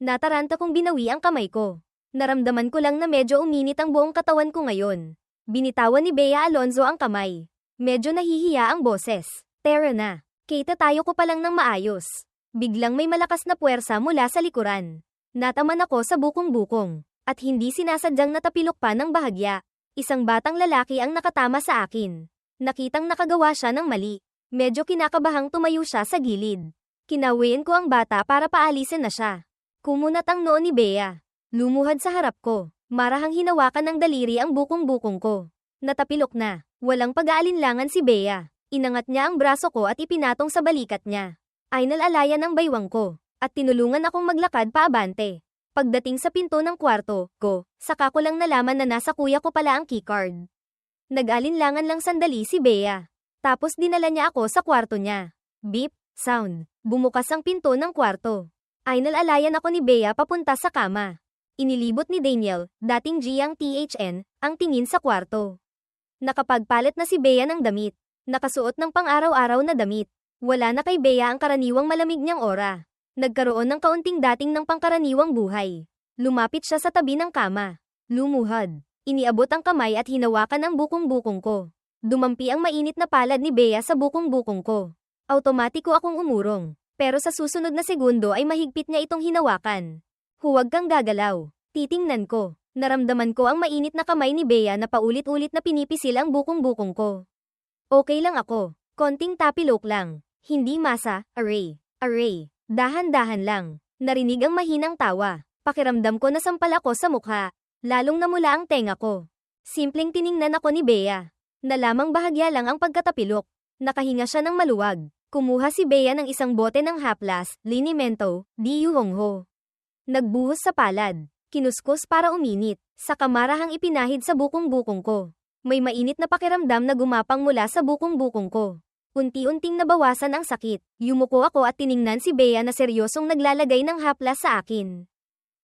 Nataranta kong binawi ang kamay ko. Naramdaman ko lang na medyo uminit ang buong katawan ko ngayon. Binitawan ni Bea Alonzo ang kamay. Medyo nahihiya ang boses. Tara na. Kita tayo ko palang ng maayos. Biglang may malakas na puwersa mula sa likuran. Nataman ako sa bukong-bukong. At hindi sinasadyang natapilok pa ng bahagya. Isang batang lalaki ang nakatama sa akin. Nakitang nakagawa siya ng mali. Medyo kinakabahang tumayo siya sa gilid. Kinawiin ko ang bata para paalisin na siya. Kumunat ang noo ni Bea. Lumuhad sa harap ko. Marahang hinawakan ng daliri ang bukong-bukong ko. Natapilok na. Walang pag-aalinlangan si Bea. Inangat niya ang braso ko at ipinatong sa balikat niya. Ay nalalayan ang baywang ko. At tinulungan akong maglakad paabante. Pagdating sa pinto ng kwarto ko, saka ko lang nalaman na nasa kuya ko pala ang keycard. Nag-alinlangan lang sandali si Bea. Tapos dinala niya ako sa kwarto niya. Beep, sound. Bumukas ang pinto ng kwarto. Ay nalalayan ako ni Bea papunta sa kama. Inilibot ni Daniel, dating G ang THN, ang tingin sa kwarto. Nakapagpalit na si Bea ng damit. Nakasuot ng pang-araw-araw na damit. Wala na kay Bea ang karaniwang malamig niyang aura. Nagkaroon ng kaunting dating ng pangkaraniwang buhay. Lumapit siya sa tabi ng kama. Lumuhad. Iniabot ang kamay at hinawakan ang bukong-bukong ko. Dumampi ang mainit na palad ni Bea sa bukong-bukong ko. Automatiko akong umurong. Pero sa susunod na segundo ay mahigpit niya itong hinawakan. Huwag kang gagalaw. Titingnan ko. Naramdaman ko ang mainit na kamay ni Bea na paulit-ulit na pinipisil ang bukong-bukong ko. Okay lang ako. Konting tapilok lang. Hindi masa, array. Dahan-dahan lang. Narinig ang mahinang tawa. Pakiramdam ko na sampal ako sa mukha. Lalong namula ang tenga ko. Simpleng tiningnan ako ni Bea. Na lamang bahagya lang ang pagkatapilok. Nakahinga siya ng maluwag. Kumuha si Bea ng isang bote ng haplas, linimento, diyuhongho. Nagbuhos sa palad. Kinuskus para uminit. Sa kamarahang ipinahid sa bukong-bukong ko. May mainit na pakiramdam na gumapang mula sa bukong-bukong ko. Unti-unting nabawasan ang sakit. Yumuko ako at tiningnan si Bea na seryosong naglalagay ng haplas sa akin.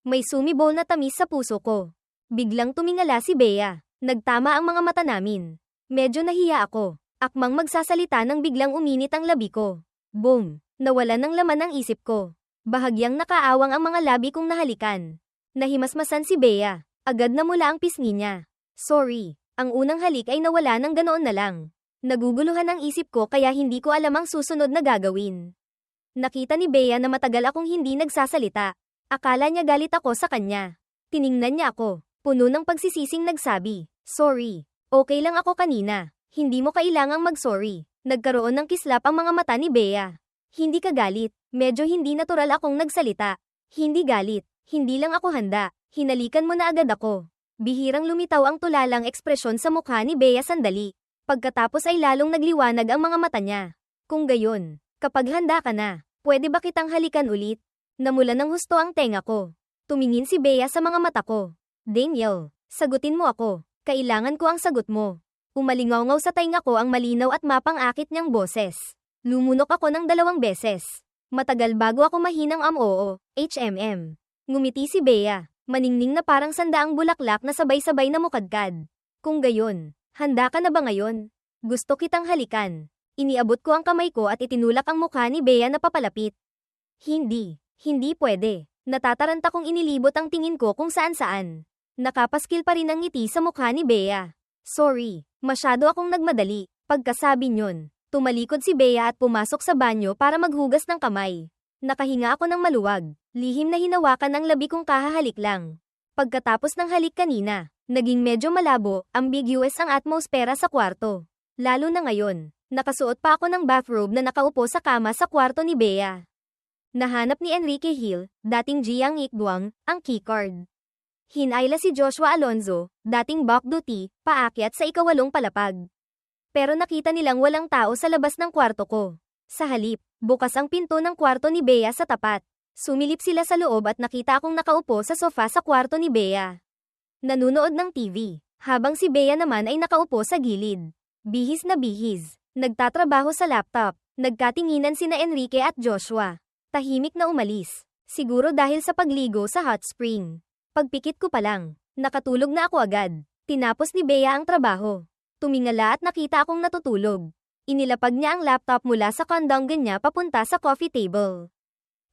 May sumibol na tamis sa puso ko. Biglang tumingala si Bea. Nagtama ang mga mata namin. Medyo nahiya ako. Akmang magsasalita nang biglang uminit ang labi ko. Boom! Nawala ng laman ang isip ko. Bahagyang nakaawang ang mga labi kong nahalikan. Nahimasmasan si Bea. Agad na mula ang pisngi niya. Sorry. Ang unang halik ay nawala ng ganoon na lang. Naguguluhan ang isip ko kaya hindi ko alam ang susunod na gagawin. Nakita ni Bea na matagal akong hindi nagsasalita. Akala niya galit ako sa kanya. Tiningnan niya ako. Puno ng pagsisising nagsabi, sorry. Okay lang ako kanina. Hindi mo kailangang mag-sorry. Nagkaroon ng kislap ang mga mata ni Bea. Hindi ka galit. Medyo hindi natural akong nagsalita. Hindi galit. Hindi lang ako handa. Hinalikan mo na agad ako. Bihirang lumitaw ang tulalang ekspresyon sa mukha ni Bea sandali. Pagkatapos ay lalong nagliwanag ang mga mata niya. Kung gayon, kapag handa ka na, pwede ba kitang halikan ulit? Namula ng husto ang tenga ko. Tumingin si Bea sa mga mata ko. Daniel, sagutin mo ako. Kailangan ko ang sagot mo. Umalingaw-ngaw sa tainga ko ang malinaw at mapang-akit niyang boses. Lumunok ako ng 2 beses. Matagal bago ako mahinang oo, Ngumiti si Bea, maningning na parang sandaang bulaklak na sabay-sabay na mukadkad. Kung gayon, handa ka na ba ngayon? Gusto kitang halikan. Iniabot ko ang kamay ko at itinulak ang mukha ni Bea na papalapit. Hindi pwede. Natataranta kong inilibot ang tingin ko kung saan-saan. Nakapaskil pa rin ang ngiti sa mukha ni Bea. Sorry, masyado akong nagmadali. Pagkasabi nyon, tumalikod si Bea at pumasok sa banyo para maghugas ng kamay. Nakahinga ako ng maluwag. Lihim na hinawakan ang labi kong kahahalik lang. Pagkatapos ng halik kanina, naging medyo malabo, ambiguous ang atmosfera sa kwarto. Lalo na ngayon, nakasuot pa ako ng bathrobe na nakaupo sa kama sa kwarto ni Bea. Nahanap ni Enrique Hill, dating Jiang Ikduang, ang keycard. Hinayla si Joshua Alonzo, dating Bok Duty, paakyat sa ika-8 palapag. Pero nakita nilang walang tao sa labas ng kwarto ko. Sa halip, bukas ang pinto ng kwarto ni Bea sa tapat. Sumilip sila sa loob at nakita akong nakaupo sa sofa sa kwarto ni Bea. Nanunood ng TV, habang si Bea naman ay nakaupo sa gilid. Bihis na bihis, nagtatrabaho sa laptop. Nagkatinginan sina Enrique at Joshua. Tahimik na umalis, siguro dahil sa pagligo sa hot spring. Pagpikit ko pa lang, nakatulog na ako agad. Tinapos ni Bea ang trabaho. Tumingala at nakita akong natutulog. Inilapag niya ang laptop mula sa kondongan niya papunta sa coffee table.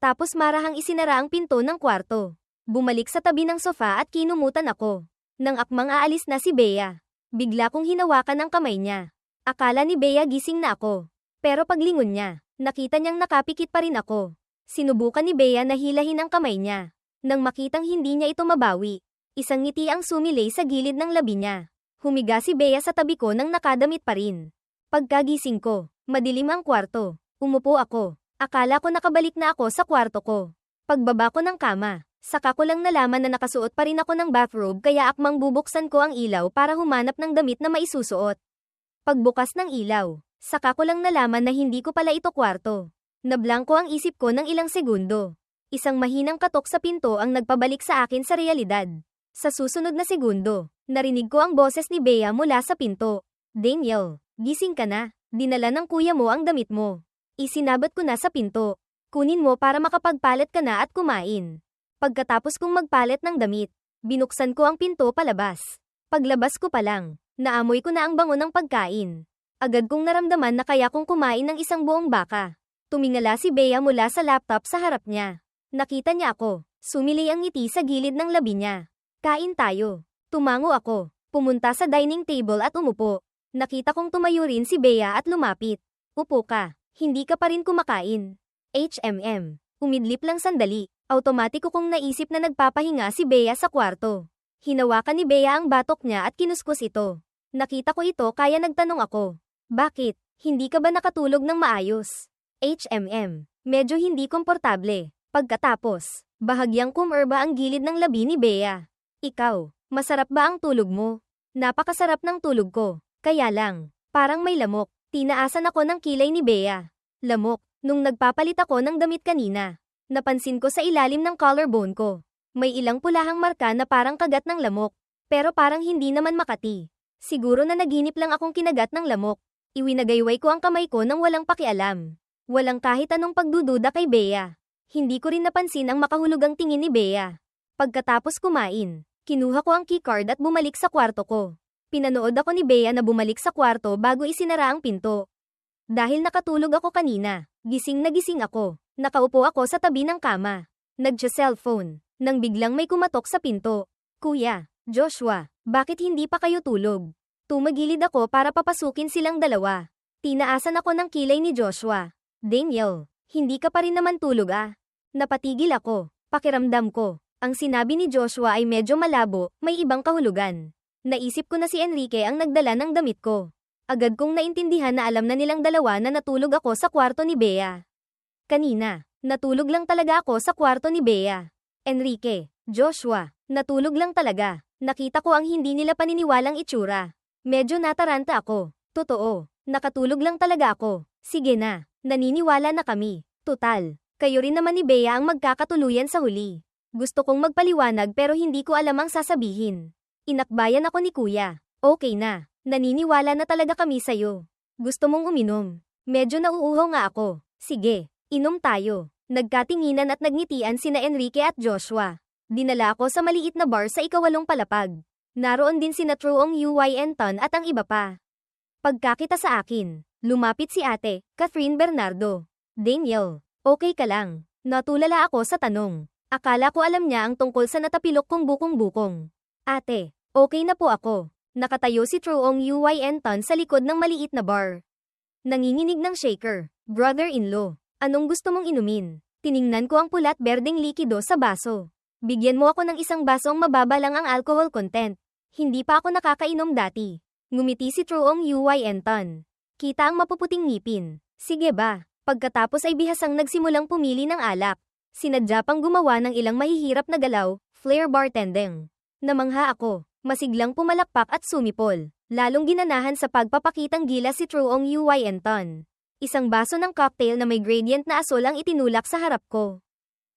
Tapos marahang isinara ang pinto ng kwarto. Bumalik sa tabi ng sofa at kinumutan ako. Nang akmang aalis na si Bea, bigla kong hinawakan ang kamay niya. Akala ni Bea gising na ako. Pero paglingon niya, nakita niyang nakapikit pa rin ako. Sinubukan ni Bea na hilahin ang kamay niya. Nang makitang hindi niya ito mabawi, isang ngiti ang sumilay sa gilid ng labi niya. Humiga si Bea sa tabi ko nang nakadamit pa rin. Pagkagising ko, madilim ang kwarto. Umupo ako. Akala ko nakabalik na ako sa kwarto ko. Pagbaba ko ng kama, saka ko lang nalaman na nakasuot pa rin ako ng bathrobe kaya akmang bubuksan ko ang ilaw para humanap ng damit na maisusuot. Pagbukas ng ilaw, saka ko lang nalaman na hindi ko pala ito kwarto. Nablangko ang isip ko ng ilang segundo. Isang mahinang katok sa pinto ang nagpabalik sa akin sa realidad. Sa susunod na segundo, narinig ko ang boses ni Bea mula sa pinto. Daniel, gising ka na. Dinala ng kuya mo ang damit mo. Isinabot ko na sa pinto. Kunin mo para makapagpalit ka na at kumain. Pagkatapos kong magpalit ng damit, binuksan ko ang pinto palabas. Paglabas ko pa lang, naamoy ko na ang bango ng pagkain. Agad kong naramdaman na kaya kong kumain ng isang buong baka. Tumingala si Bea mula sa laptop sa harap niya. Nakita niya ako. Sumilay ang ngiti sa gilid ng labi niya. Kain tayo. Tumango ako. Pumunta sa dining table at umupo. Nakita kong tumayo rin si Bea at lumapit. Upo ka. Hindi ka pa rin kumakain. Umidlip lang sandali. Automatiko kong naisip na nagpapahinga si Bea sa kwarto. Hinawakan ni Bea ang batok niya at kinuskus ito. Nakita ko ito kaya nagtanong ako. Bakit? Hindi ka ba nakatulog ng maayos? Medyo hindi komportable. Pagkatapos, bahagyang kumerba ang gilid ng labi ni Bea. Ikaw, masarap ba ang tulog mo? Napakasarap ng tulog ko. Kaya lang, parang may lamok. Tinaasan ako ng kilay ni Bea. Lamok, nung nagpapalit ako ng damit kanina. Napansin ko sa ilalim ng collarbone ko. May ilang pulahang marka na parang kagat ng lamok. Pero parang hindi naman makati. Siguro na naginip lang akong kinagat ng lamok. Iwinagayway ko ang kamay ko nang walang pakialam. Walang kahit anong pagdududa kay Bea. Hindi ko rin napansin ang makahulugang tingin ni Bea. Pagkatapos kumain, kinuha ko ang keycard at bumalik sa kwarto ko. Pinanood ako ni Bea na bumalik sa kwarto bago isinara ang pinto. Dahil nakatulog ako kanina, gising na gising ako. Nakaupo ako sa tabi ng kama. Nagja-cellphone, nang biglang may kumatok sa pinto. Kuya, Joshua, bakit hindi pa kayo tulog? Tumagilid ako para papasukin silang dalawa. Tinaasan ako ng kilay ni Joshua. Daniel, hindi ka pa rin naman tulog ah. Napatigil ako. Pakiramdam ko, ang sinabi ni Joshua ay medyo malabo, may ibang kahulugan. Naisip ko na si Enrique ang nagdala ng damit ko. Agad kong naintindihan na alam na nilang dalawa na natulog ako sa kwarto ni Bea. Kanina, natulog lang talaga ako sa kwarto ni Bea. Enrique, Joshua, natulog lang talaga. Nakita ko ang hindi nila paniniwalang itsura. Medyo nataranta ako. Totoo, nakatulog lang talaga ako. Sige na, naniniwala na kami. Tutal, kayo rin naman ni Bea ang magkakatuluyan sa huli. Gusto kong magpaliwanag pero hindi ko alam ang sasabihin. Inakbayan ako ni kuya. Okay na, naniniwala na talaga kami sa'yo. Gusto mong uminom? Medyo nauuhaw nga ako. Sige, inom tayo. Nagkatinginan at nagngitian sina Enrique at Joshua. Dinala ako sa maliit na bar sa ikawalong palapag. Naroon din sina Truong Uy Ton at ang iba pa. Pagkakita sa akin, lumapit si ate, Catherine Bernardo. Daniel, okay ka lang? Natulala ako sa tanong. Akala ko alam niya ang tungkol sa natapilok kong bukong-bukong. Ate, okay na po ako. Nakatayo si Truong Uy Ton sa likod ng maliit na bar. Nanginginig ng shaker. Brother-in-law, anong gusto mong inumin? Tiningnan ko ang pulat berdeng likido sa baso. Bigyan mo ako ng isang basong mababa lang ang alcohol content. Hindi pa ako nakakainom dati. Ngumiti si Truong Uy Ton. Kita ang mapuputing ngipin. Sige ba? Pagkatapos ay bihasang nagsimulang pumili ng alak. Sinadya pang gumawa ng ilang mahihirap na galaw, flair bartending. Namangha ako, masiglang pumalakpak at sumipol. Lalong ginanahan sa pagpapakitang gila si Truong Uy Ton. Isang baso ng cocktail na may gradient na asol ang itinulak sa harap ko.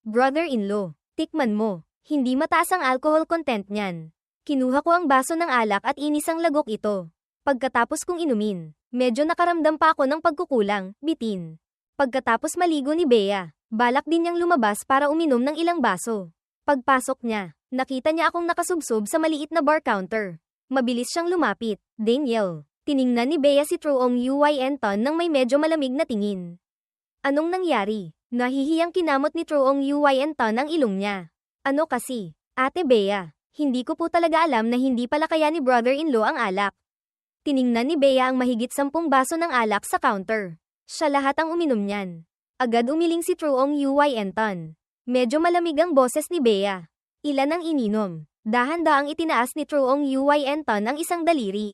Brother-in-law, tikman mo. Hindi mataas ang alcohol content niyan. Kinuha ko ang baso ng alak at inisang lagok ito. Pagkatapos kong inumin, medyo nakaramdam pa ako ng pagkukulang, bitin. Pagkatapos maligo ni Bea, balak din niyang lumabas para uminom ng ilang baso. Pagpasok niya, nakita niya akong nakasubsob sa maliit na bar counter. Mabilis siyang lumapit. Daniel, tiningnan ni Bea si Truong Uy Ton nang may medyo malamig na tingin. Anong nangyari? Nahihiyang kinamot ni Troong Yuyen ang ilong niya. Ano kasi? Ate Bea, hindi ko po talaga alam na hindi pala kaya ni brother-in-law ang alak. Tiningnan ni Bea ang mahigit 10 baso ng alak sa counter. Siya lahat ang uminom niyan. Agad umiling si Troong Yuyen. Medyo malamig ang boses ni Bea. Ilan ang ininom? Dahan-daang itinaas ni Troong Yuyen ang isang daliri.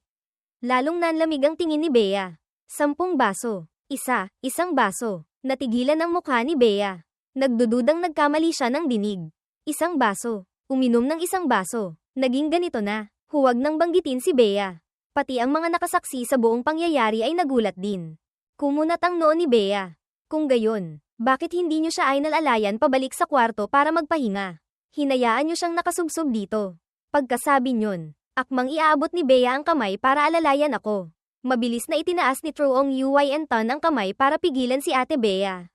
Lalong nanlamig ang tingin ni Bea. 10 baso. Isang baso. Natigilan ang mukha ni Bea. Nagdududang nagkamali siya ng dinig. 1 baso. Uminom ng 1 baso. Naging ganito na. Huwag nang banggitin si Bea. Pati ang mga nakasaksi sa buong pangyayari ay nagulat din. Kumunat ang noo ni Bea. Kung gayon, bakit hindi niyo siya inalalayan pabalik sa kwarto para magpahinga? Hinayaan niyo siyang nakasubsob dito. Pagkasabi niyon, akmang iaabot ni Bea ang kamay para alalayan ako. Mabilis na itinaas ni Troong Yuyen ang kamay para pigilan si Ate Bea.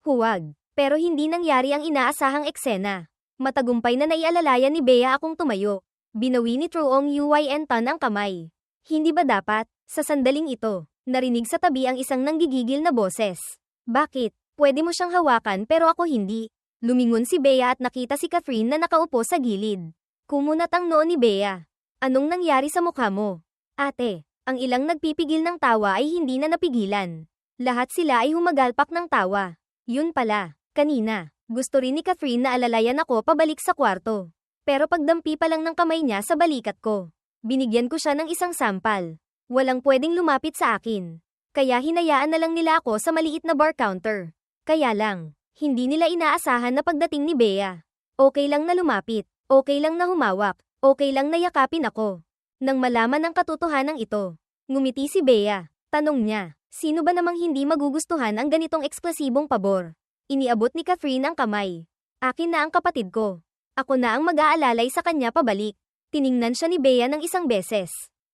Huwag, pero hindi nangyari ang inaasahang eksena. Matagumpay na naialalayan ni Bea akong tumayo. Binawi ni Troong Yuyen ang kamay. Hindi ba dapat, sa sandaling ito, narinig sa tabi ang isang nanggigigil na boses? Bakit? Pwede mo siyang hawakan pero ako hindi. Lumingon si Bea at nakita si Catherine na nakaupo sa gilid. Kumunat ang noo ni Bea. Anong nangyari sa mukha mo? Ate, ang ilang nagpipigil ng tawa ay hindi na napigilan. Lahat sila ay humagalpak ng tawa. Yun pala, kanina, gusto rin ni Catherine na alalayan ako pabalik sa kwarto. Pero pagdampi pa lang ng kamay niya sa balikat ko. Binigyan ko siya ng isang sampal. Walang pwedeng lumapit sa akin. Kaya hinayaan na lang nila ako sa maliit na bar counter. Kaya lang, hindi nila inaasahan na pagdating ni Bea. Okay lang na lumapit, okay lang na humawak, okay lang na yakapin ako. Nang malaman ang katotohanan ito, ngumiti si Bea. Tanong niya, sino ba namang hindi magugustuhan ang ganitong ekspresibong pabor? Iniabot ni Catherine ang kamay. Akin na ang kapatid ko. Ako na ang mag-aalalay sa kanya pabalik. Tiningnan siya ni Bea ng 1 beses.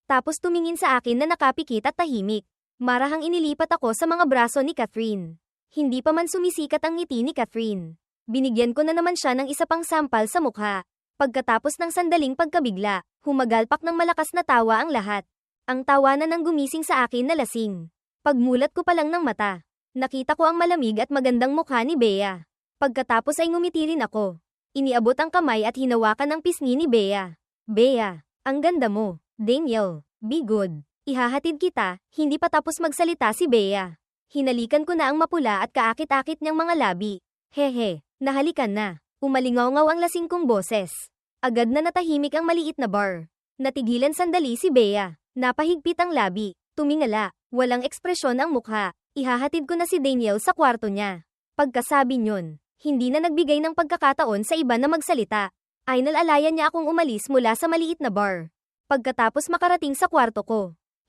Tapos tumingin sa akin na nakapikit at tahimik. Marahang inilipat ako sa mga braso ni Catherine. Hindi pa man sumisikat ang ngiti ni Catherine. Binigyan ko na naman siya ng 1 pang sampal sa mukha. Pagkatapos ng sandaling pagkabigla, humagalpak ng malakas na tawa ang lahat. Ang tawanan ng gumising sa akin na lasing. Pagmulat ko pa lang ng mata, nakita ko ang malamig at magandang mukha ni Bea. Pagkatapos ay ngumiti rin ako. Iniabot ang kamay at hinawakan ang pisngi ni Bea. Bea, ang ganda mo. Daniel, be good. Ihahatid kita. Hindi pa tapos magsalita si Bea. Hinalikan ko na ang mapula at kaakit-akit niyang mga labi. Hehe, nahalikan na. Umalingaw-ngaw ang lasing kong boses. Agad na natahimik ang maliit na bar. Natigilan sandali si Bea. Napahigpit ang labi. Tumingala. Walang ekspresyon ang mukha. Ihahatid ko na si Daniel sa kwarto niya. Pagkasabi niyon, hindi na nagbigay ng pagkakataon sa iba na magsalita. Ay nalalayan niya akong umalis mula sa maliit na bar. Pagkatapos makarating sa kwarto ko,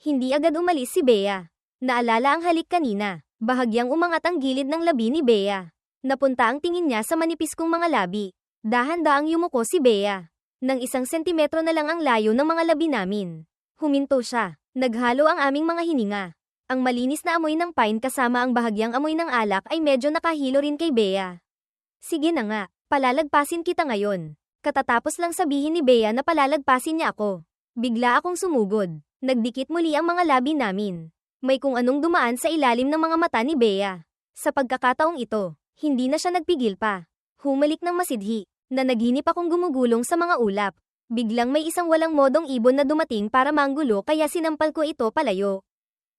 hindi agad umalis si Bea. Naalala ang halik kanina, bahagyang umangat ang gilid ng labi ni Bea. Napunta ang tingin niya sa manipis kong mga labi. Dahan-daang yumuko si Bea. Nang 1 sentimetro na lang ang layo ng mga labi namin. Huminto siya. Naghalo ang aming mga hininga. Ang malinis na amoy ng pine kasama ang bahagyang amoy ng alak ay medyo nakahilo rin kay Bea. Sige na nga, palalagpasin kita ngayon. Katatapos lang sabihin ni Bea na palalagpasin niya ako. Bigla akong sumugod. Nagdikit muli ang mga labi namin. May kung anong dumaan sa ilalim ng mga mata ni Bea. Sa pagkakataong ito, hindi na siya nagpigil pa. Humalik ng masidhi, na naginip akong gumugulong sa mga ulap. Biglang may isang walang modong ibon na dumating para manggulo kaya sinampal ko ito palayo.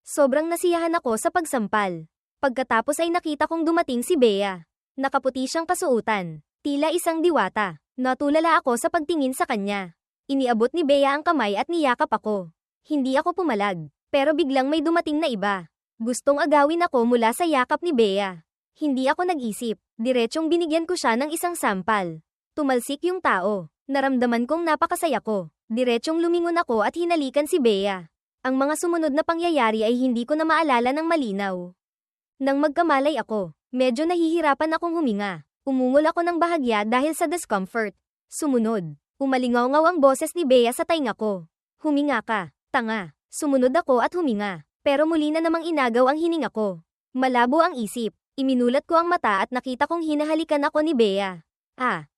Sobrang nasiyahan ako sa pagsampal. Pagkatapos ay nakita kong dumating si Bea. Nakaputi siyang kasuutan. Tila isang diwata. Natulala ako sa pagtingin sa kanya. Iniabot ni Bea ang kamay at niyakap ako. Hindi ako pumalag, pero biglang may dumating na iba. Gustong agawin ako mula sa yakap ni Bea. Hindi ako nag-isip, diretsong binigyan ko siya ng 1 sampal. Tumalsik yung tao. Naramdaman kong napakasaya ko. Diretsong lumingon ako at hinalikan si Bea. Ang mga sumunod na pangyayari ay hindi ko na maalala ng malinaw. Nang magkamalay ako, medyo nahihirapan akong huminga. Umungol ako ng bahagya dahil sa discomfort. Sumunod, umalingaw-ngaw ang boses ni Bea sa tainga ko. Huminga ka, tanga. Sumunod ako at huminga. Pero muli na namang inagaw ang hininga ko. Malabo ang isip. Iminulat ko ang mata at nakita kong hinahalikan ako ni Bea.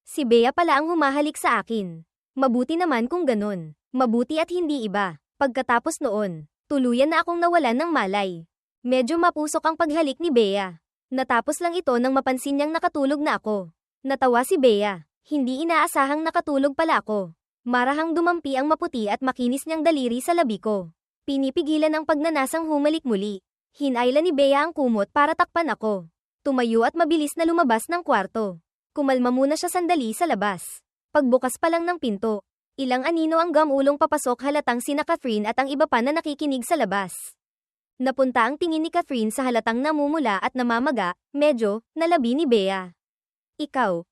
Si Bea pala ang humahalik sa akin. Mabuti naman kung ganun. Mabuti at hindi iba. Pagkatapos noon, tuluyan na akong nawalan ng malay. Medyo mapusok ang paghalik ni Bea. Natapos lang ito nang mapansin niyang nakatulog na ako. Natawa si Bea. Hindi inaasahang nakatulog pala ako. Marahang dumampi ang maputi at makinis niyang daliri sa labi ko. Pinipigilan ang pagnanasang humalik muli. Hinayla ni Bea ang kumot para takpan ako. Tumayo at mabilis na lumabas ng kwarto. Kumalma muna siya sandali sa labas. Pagbukas pa lang ng pinto, ilang anino ang gamulong papasok halatang sina Catherine at ang iba pa na nakikinig sa labas. Napunta ang tingin ni Catherine sa halatang namumula at namamaga, medyo, nalabi ni Bea. Ikaw,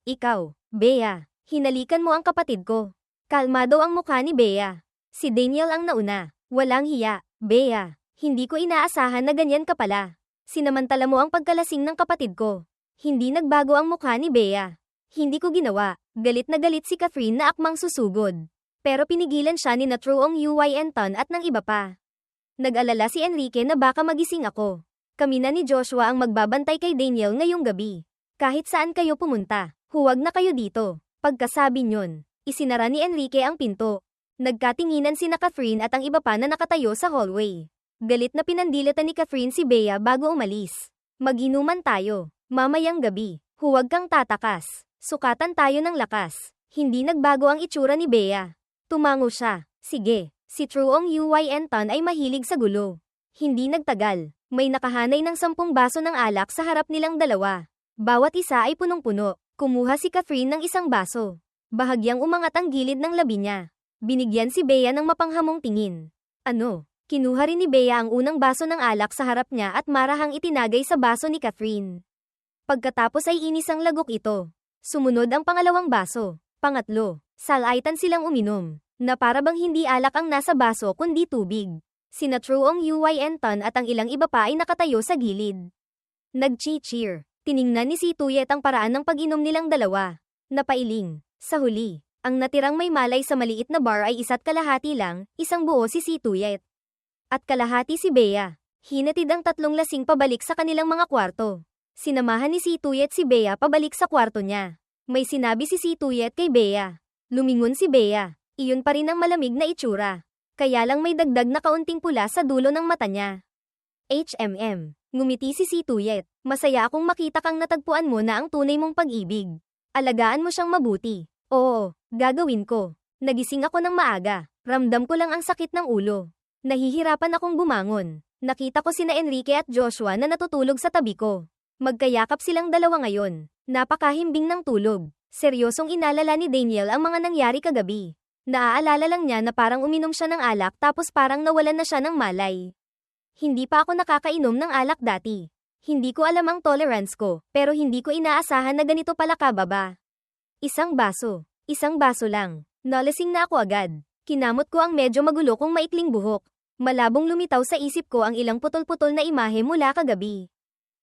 Bea, hinalikan mo ang kapatid ko. Kalmado ang mukha ni Bea. Si Daniel ang nauna. Walang hiya, Bea. Hindi ko inaasahan na ganyan ka pala. Sinamantala mo ang pagkalasing ng kapatid ko. Hindi nagbago ang mukha ni Bea. Hindi ko ginawa. Galit na galit si Catherine na akmang susugod. Pero pinigilan siya ni Truong Uynton at ng iba pa. Nag-alala si Enrique na baka magising ako. Kami na ni Joshua ang magbabantay kay Daniel ngayong gabi. Kahit saan kayo pumunta, huwag na kayo dito. Pagkasabi nyon, isinara ni Enrique ang pinto. Nagkatinginan sina Catherine at ang iba pa na nakatayo sa hallway. Galit na pinandilatan ni Catherine si Bea bago umalis. Mag-inuman tayo. Mamayang gabi. Huwag kang tatakas. Sukatan tayo ng lakas. Hindi nagbago ang itsura ni Bea. Tumango siya. Sige. Si Truong Uynton ay mahilig sa gulo. Hindi nagtagal. May nakahanay ng 10 baso ng alak sa harap nilang dalawa. Bawat isa ay punong-puno. Kumuha si Catherine ng isang baso. Bahagyang umangat ang gilid ng labi niya. Binigyan si Bea ng mapanghamong tingin. Ano? Kinuha rin ni Bea ang unang baso ng alak sa harap niya at marahang itinagay sa baso ni Catherine. Pagkatapos ay inisang lagok ito. Sumunod ang pangalawang baso. Pangatlo. Salaitan silang uminom. Na para bang hindi alak ang nasa baso kundi tubig. Sina Truong Uynton at ang ilang iba pa ay nakatayo sa gilid. Nag-cheer. Tiningnan ni si Tuyet ang paraan ng pag-inom nilang dalawa. Napailing. Sa huli, ang natirang may malay sa maliit na bar ay 1.5 lang, isang buo si Tuyet. At kalahati si Bea. Hinatid ang 3 lasing pabalik sa kanilang mga kwarto. Sinamahan ni si Tuyet si Bea pabalik sa kwarto niya. May sinabi si Tuyet kay Bea. Lumingon si Bea. Iyon pa rin ang malamig na itsura. Kaya lang may dagdag na kaunting pula sa dulo ng mata niya. Ngumiti si Tuyet. Masaya akong makita kang natagpuan mo na ang tunay mong pag-ibig. Alagaan mo siyang mabuti. Oo, gagawin ko. Nagising ako ng maaga. Ramdam ko lang ang sakit ng ulo. Nahihirapan akong bumangon. Nakita ko sina Enrique at Joshua na natutulog sa tabi ko. Magkayakap silang dalawa ngayon. Napakahimbing ng tulog. Seryosong inalala ni Daniel ang mga nangyari kagabi. Naaalala lang niya na parang uminom siya ng alak tapos parang nawalan na siya ng malay. Hindi pa ako nakakainom ng alak dati. Hindi ko alam ang tolerance ko, pero hindi ko inaasahan na ganito pala kababa. Isang baso lang. Nalasing na ako agad. Kinamot ko ang medyo magulo kong maikling buhok. Malabong lumitaw sa isip ko ang ilang putol-putol na imahe mula kagabi.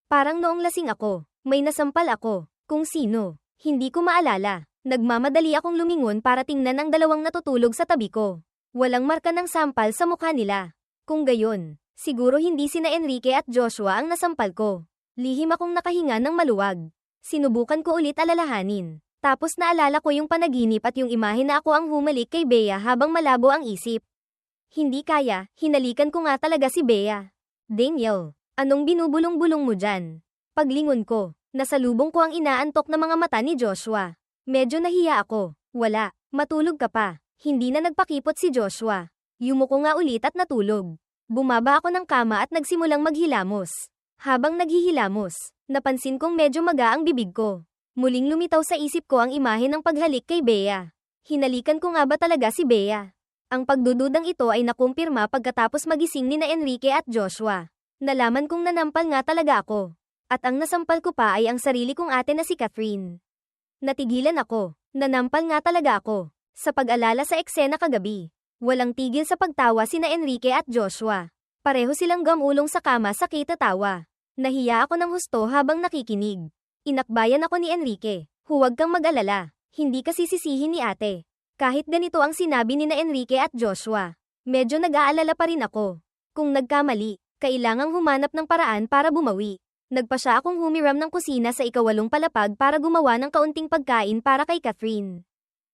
Parang noong lasing ako, may nasampal ako. Kung sino, hindi ko maalala. Nagmamadali akong lumingon para tingnan ang dalawang natutulog sa tabi ko. Walang marka ng sampal sa mukha nila. Kung gayon, siguro hindi sina Enrique at Joshua ang nasampal ko. Lihim akong nakahinga ng maluwag. Sinubukan ko ulit alalahanin. Tapos naalala ko yung panaginip at yung imahe na ako ang humalik kay Bea habang malabo ang isip. Hindi kaya, hinalikan ko nga talaga si Bea. Daniel, anong binubulong-bulong mo dyan? Paglingon ko, nasalubong ko ang inaantok na mga mata ni Joshua. Medyo nahiya ako. Wala, matulog ka pa. Hindi na nagpakipot si Joshua. Yumuko nga ulit at natulog. Bumaba ako ng kama at nagsimulang maghilamos. Habang naghihilamos, napansin kong medyo maga ang bibig ko. Muling lumitaw sa isip ko ang imahe ng paghalik kay Bea. Hinalikan ko nga ba talaga si Bea? Ang pagdududang ito ay nakumpirma pagkatapos magising ni na Enrique at Joshua. Nalaman kong nanampal nga talaga ako. At ang nasampal ko pa ay ang sarili kong ate na si Catherine. Natigilan ako. Nanampal nga talaga ako. Sa pag-alala sa eksena kagabi. Walang tigil sa pagtawa sina Enrique at Joshua. Pareho silang gamulong sa kama sa kitatawa. Nahiya ako ng husto habang nakikinig. Inakbayan ako ni Enrique. Huwag kang mag-alala. Hindi ka sisisihin ni ate. Kahit ganito ang sinabi ni na Enrique at Joshua. Medyo nag-aalala pa rin ako. Kung nagkamali, kailangang humanap ng paraan para bumawi. Nagpa siya akong humiram ng kusina sa 8 palapag para gumawa ng kaunting pagkain para kay Catherine.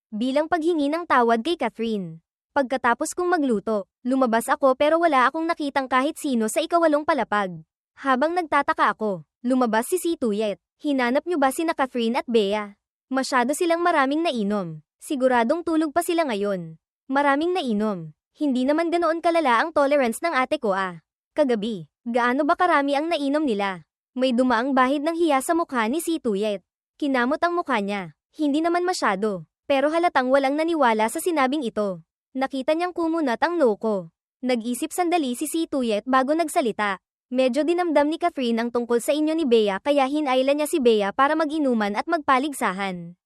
Bilang paghingi ng tawad kay Catherine. Pagkatapos kong magluto, lumabas ako pero wala akong nakitang kahit sino sa 8 palapag. Habang nagtataka ako, Lumabas si Situyet. Hinanap niyo ba sina Catherine at Bea? Masyado silang maraming nainom. Siguradong tulog pa sila ngayon. Maraming nainom. Hindi naman ganoon kalala ang tolerance ng ate ko Kagabi, gaano ba karami ang nainom nila? May dumaang bahid ng hiya sa mukha ni Situyet. Kinamot ang mukha niya. Hindi naman masyado. Pero halatang walang naniwala sa sinabing ito. Nakita niyang kumunat ang noo ko. Nag-isip sandali si Situyet bago nagsalita. Medyo dinamdam ni Catherine ang tungkol sa inyo ni Bea kaya hinayla niya si Bea para mag-inuman at magpaligsahan.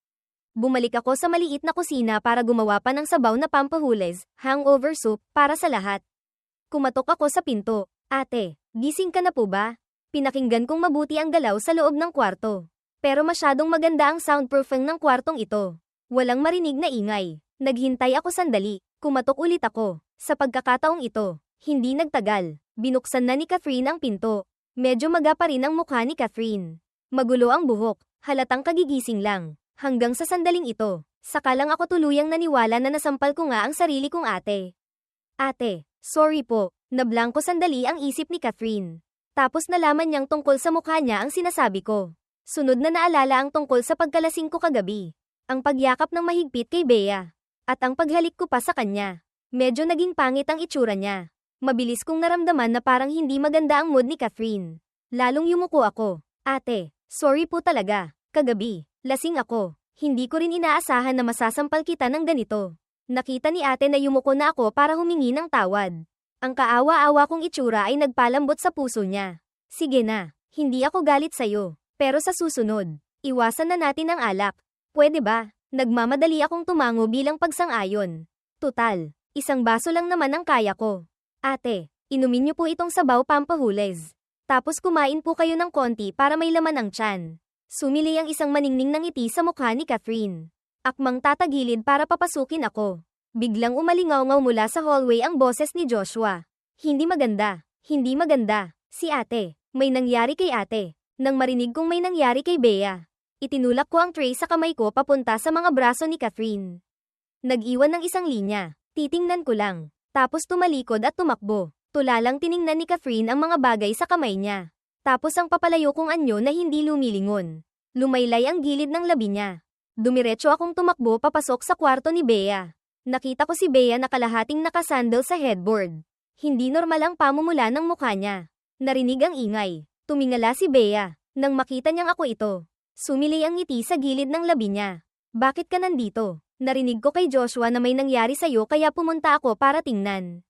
Bumalik ako sa maliit na kusina para gumawa pa ng sabaw na pampahules, hangover soup, para sa lahat. Kumatok ako sa pinto. Ate, gising ka na po ba? Pinakinggan kong mabuti ang galaw sa loob ng kwarto. Pero masyadong maganda ang soundproofing ng kwartong ito. Walang marinig na ingay. Naghintay ako sandali. Kumatok ulit ako. Sa pagkakataong ito, hindi nagtagal. Binuksan na ni Catherine ang pinto. Medyo maga pa rin ang mukha ni Catherine. Magulo ang buhok. Halatang kagigising lang. Hanggang sa sandaling ito, saka lang ako tuluyang naniwala na nasampal ko nga ang sarili kong ate. Ate, sorry po. Nablangko sandali ang isip ni Catherine. Tapos nalaman niyang tungkol sa mukha niya ang sinasabi ko. Sunod na naalala ang tungkol sa pagkalasing ko kagabi. Ang pagyakap ng mahigpit kay Bea. At ang paghalik ko pa sa kanya. Medyo naging pangit ang itsura niya. Mabilis kong naramdaman na parang hindi maganda ang mood ni Catherine. Lalong yumuko ako. Ate, sorry po talaga. Kagabi, lasing ako. Hindi ko rin inaasahan na masasampal kita ng ganito. Nakita ni ate na yumuko na ako para humingi ng tawad. Ang kaawa-awa kong itsura ay nagpalambot sa puso niya. Sige na, hindi ako galit sa'yo. Pero sa susunod, iwasan na natin ang alak. Pwede ba? Nagmamadali akong tumango bilang pagsang-ayon. Tutal, isang baso lang naman ang kaya ko. Ate, inumin niyo po itong sabaw pampahules. Tapos kumain po kayo ng konti para may laman ang tiyan. Sumili ang isang maningning ng ngiti sa mukha ni Catherine. Akmang tatagilid para papasukin ako. Biglang umalingaw-ngaw mula sa hallway ang boses ni Joshua. Hindi maganda. Hindi maganda. Si ate. May nangyari kay ate. Nang marinig kong may nangyari kay Bea, itinulak ko ang tray sa kamay ko papunta sa mga braso ni Catherine. Nag-iwan ng isang linya. Titingnan ko lang. Tapos tumalikod at tumakbo. Tulalang tiningnan ni Catherine ang mga bagay sa kamay niya. Tapos ang papalayo kong anyo na hindi lumilingon. Lumaylay ang gilid ng labi niya. Dumiretso akong tumakbo papasok sa kwarto ni Bea. Nakita ko si Bea na kalahating nakasandal sa headboard. Hindi normal ang pamumula ng mukha niya. Narinig ang ingay. Tumingala si Bea. Nang makita niyang ako ito, sumili ang ngiti sa gilid ng labi niya. Bakit ka nandito? Narinig ko kay Joshua na may nangyari sa'yo kaya pumunta ako para tingnan.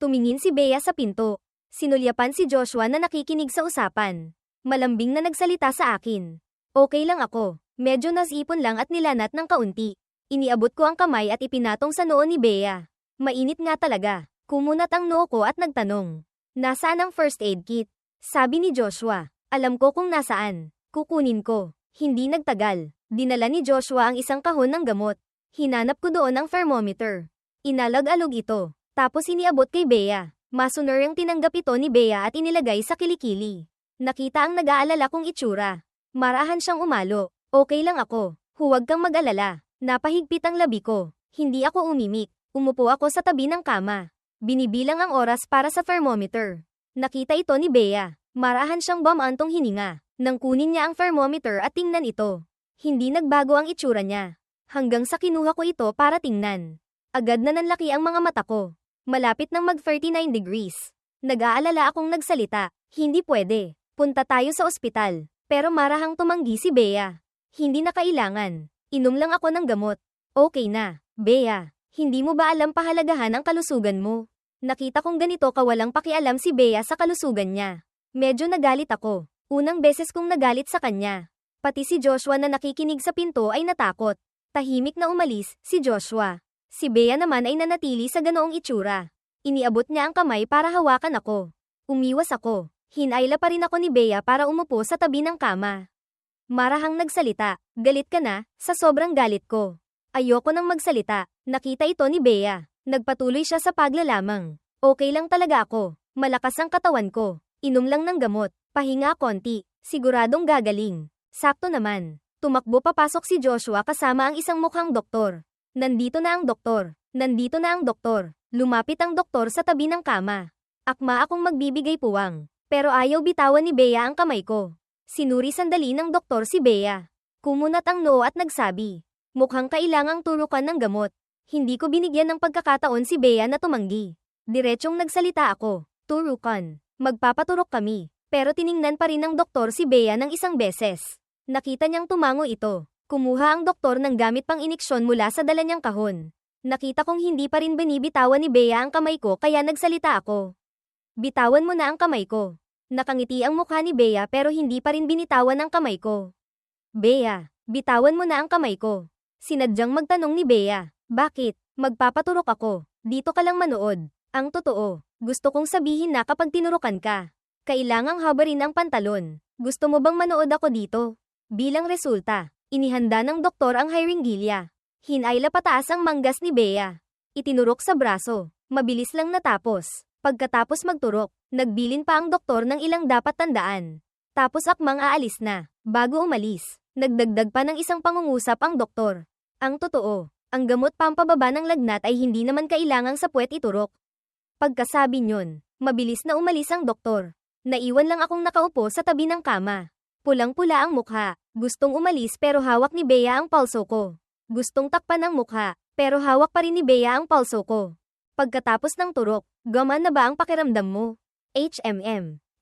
Tumingin si Bea sa pinto. Sinulyapan si Joshua na nakikinig sa usapan. Malambing na nagsalita sa akin. Okay lang ako. Medyo nasipon lang at nilanat ng kaunti. Iniabot ko ang kamay at ipinatong sa noo ni Bea. Mainit nga talaga. Kumunat ang noo ko at nagtanong. Nasaan ang first aid kit? Sabi ni Joshua. Alam ko kung nasaan. Kukunin ko. Hindi nagtagal. Dinala ni Joshua ang isang kahon ng gamot. Hinanap ko doon ang thermometer. Inalag-alog ito. Tapos iniabot kay Bea. Masunuryang tinanggap ito ni Bea at inilagay sa kilikili. Nakita ang nag-aalala kong itsura. Marahan siyang umalo. Okay lang ako. Huwag kang mag-alala. Napahigpit ang labi ko. Hindi ako umimik. Umupo ako sa tabi ng kama. Binibilang ang oras para sa thermometer. Nakita ito ni Bea. Marahan siyang bumantong hininga. Nang kunin niya ang thermometer at tingnan ito. Hindi nagbago ang itsura niya. Hanggang sa kinuha ko ito para tingnan. Agad na nanlaki ang mga mata ko. Malapit nang mag-39 degrees. Nag-aalala akong nagsalita. Hindi pwede. Punta tayo sa ospital. Pero marahang tumanggi si Bea. Hindi na kailangan. Inom lang ako ng gamot. Okay na, Bea. Hindi mo ba alam pahalagahan ang kalusugan mo? Nakita kong ganito kawalang pakialam si Bea sa kalusugan niya. Medyo nagalit ako. Unang beses kong nagalit sa kanya. Pati si Joshua na nakikinig sa pinto ay natakot. Tahimik na umalis, si Joshua. Si Bea naman ay nanatili sa ganoong itsura. Iniabot niya ang kamay para hawakan ako. Umiwas ako. Hinayla pa rin ako ni Bea para umupo sa tabi ng kama. Marahang nagsalita. Galit ka na, sa sobrang galit ko. Ayoko nang magsalita. Nakita ito ni Bea. Nagpatuloy siya sa paglalamang. Okay lang talaga ako. Malakas ang katawan ko. Inom lang ng gamot. Pahinga konti. Siguradong gagaling. Sakto naman. Tumakbo papasok si Joshua kasama ang isang mukhang doktor. Nandito na ang doktor. Nandito na ang doktor. Lumapit ang doktor sa tabi ng kama. Akma akong magbibigay puwang. Pero ayaw bitawan ni Bea ang kamay ko. Sinuri sandali ng doktor si Bea. Kumunat ang noo at nagsabi, mukhang kailangang turukan ng gamot. Hindi ko binigyan ng pagkakataon si Bea na tumanggi. Diretsyong nagsalita ako, turukan. Magpapaturok kami. Pero tiningnan pa rin ng doktor si Bea ng isang beses. Nakita niyang tumango ito. Kumuha ang doktor ng gamit pang iniksyon mula sa dala niyang kahon. Nakita kong hindi pa rin binibitawan ni Bea ang kamay ko kaya nagsalita ako. Bitawan mo na ang kamay ko. Nakangiti ang mukha ni Bea pero hindi pa rin binitawan ang kamay ko. Bea, bitawan mo na ang kamay ko. Sinadyang magtanong ni Bea. Bakit? Magpapaturok ako. Dito ka lang manood. Ang totoo, gusto kong sabihin na kapag tinurukan ka, kailangang habarin ang pantalon. Gusto mo bang manood ako dito? Bilang resulta, inihanda ng doktor ang hiringilya. Hinayla pataas ang manggas ni Bea. Itinurok sa braso. Mabilis lang natapos. Pagkatapos magturok, nagbilin pa ang doktor ng ilang dapat tandaan. Tapos akmang aalis na. Bago umalis, nagdagdag pa ng isang pangungusap ang doktor. Ang totoo, ang gamot pampababa ng lagnat ay hindi naman kailangang sa puwet iturok. Pagkasabi nyon, mabilis na umalis ang doktor. Naiwan lang akong nakaupo sa tabi ng kama. Pulang-pula ang mukha. Gustong umalis pero hawak ni Bea ang palso ko. Gustong takpan ang mukha, pero hawak pa rin ni Bea ang palso ko. Pagkatapos ng turok, gumana na ba ang pakiramdam mo?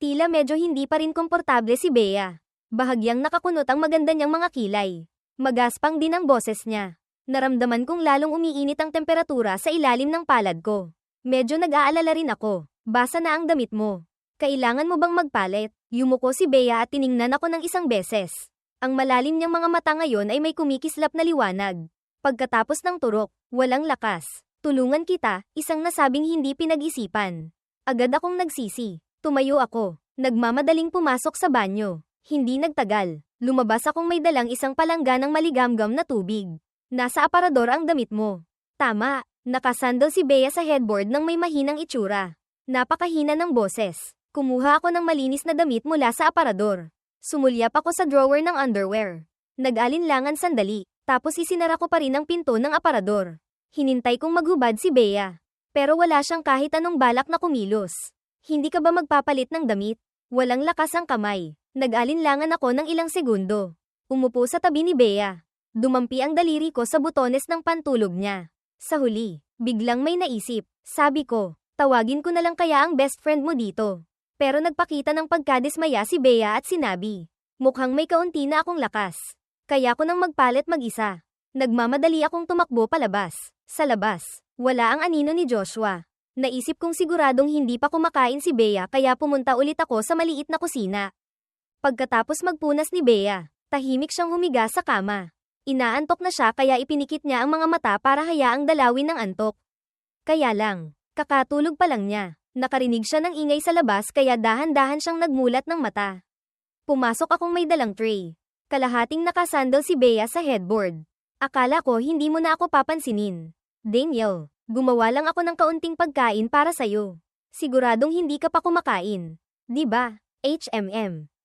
Tila medyo hindi pa rin komportable si Bea. Bahagyang nakakunot ang maganda niyang mga kilay. Magaspang din ang boses niya. Naramdaman kong lalong umiinit ang temperatura sa ilalim ng palad ko. Medyo nag-aalala rin ako. Basa na ang damit mo. Kailangan mo bang magpalit? Yumuko si Bea at tiningnan ako ng isang beses. Ang malalim niyang mga mata ngayon ay may kumikislap na liwanag. Pagkatapos ng turok, walang lakas. Tulungan kita, isang nasabing hindi pinag-isipan. Agad akong nagsisi. Tumayo ako. Nagmamadaling pumasok sa banyo. Hindi nagtagal. Lumabas akong may dalang isang palangga ng maligamgam na tubig. Nasa aparador ang damit mo. Tama, nakasandal si Bea sa headboard ng may mahinang itsura. Napakahina ng boses. Kumuha ako ng malinis na damit mula sa aparador. Sumulyap ako sa drawer ng underwear. Nag-alinlangan sandali, tapos isinara ko pa rin ang pinto ng aparador. Hinintay kong maghubad si Bea. Pero wala siyang kahit anong balak na kumilos. Hindi ka ba magpapalit ng damit? Walang lakas ang kamay. Nag-alinlangan ako ng ilang segundo. Umupo sa tabi ni Bea. Dumampi ang daliri ko sa butones ng pantulog niya. Sa huli, biglang may naisip. Sabi ko, tawagin ko na lang kaya ang best friend mo dito. Pero nagpakita ng pagkadismaya si Bea at sinabi, mukhang may kaunti na akong lakas. Kaya ko nang magpalit mag-isa. Nagmamadali akong tumakbo palabas. Sa labas, wala ang anino ni Joshua. Naisip kong siguradong hindi pa kumakain si Bea kaya pumunta ulit ako sa maliit na kusina. Pagkatapos magpunas ni Bea, tahimik siyang humiga sa kama. Inaantok na siya kaya ipinikit niya ang mga mata para hayaang dalawin ng antok. Kaya lang, kakatulog pa lang niya. Nakarinig siya ng ingay sa labas kaya dahan-dahan siyang nagmulat ng mata. Pumasok akong may dalang tray. Kalahating nakasandal si Bea sa headboard. Akala ko hindi mo na ako papansinin. Daniel, gumawa lang ako ng kaunting pagkain para sa'yo. Siguradong hindi ka pa kumakain. Di ba?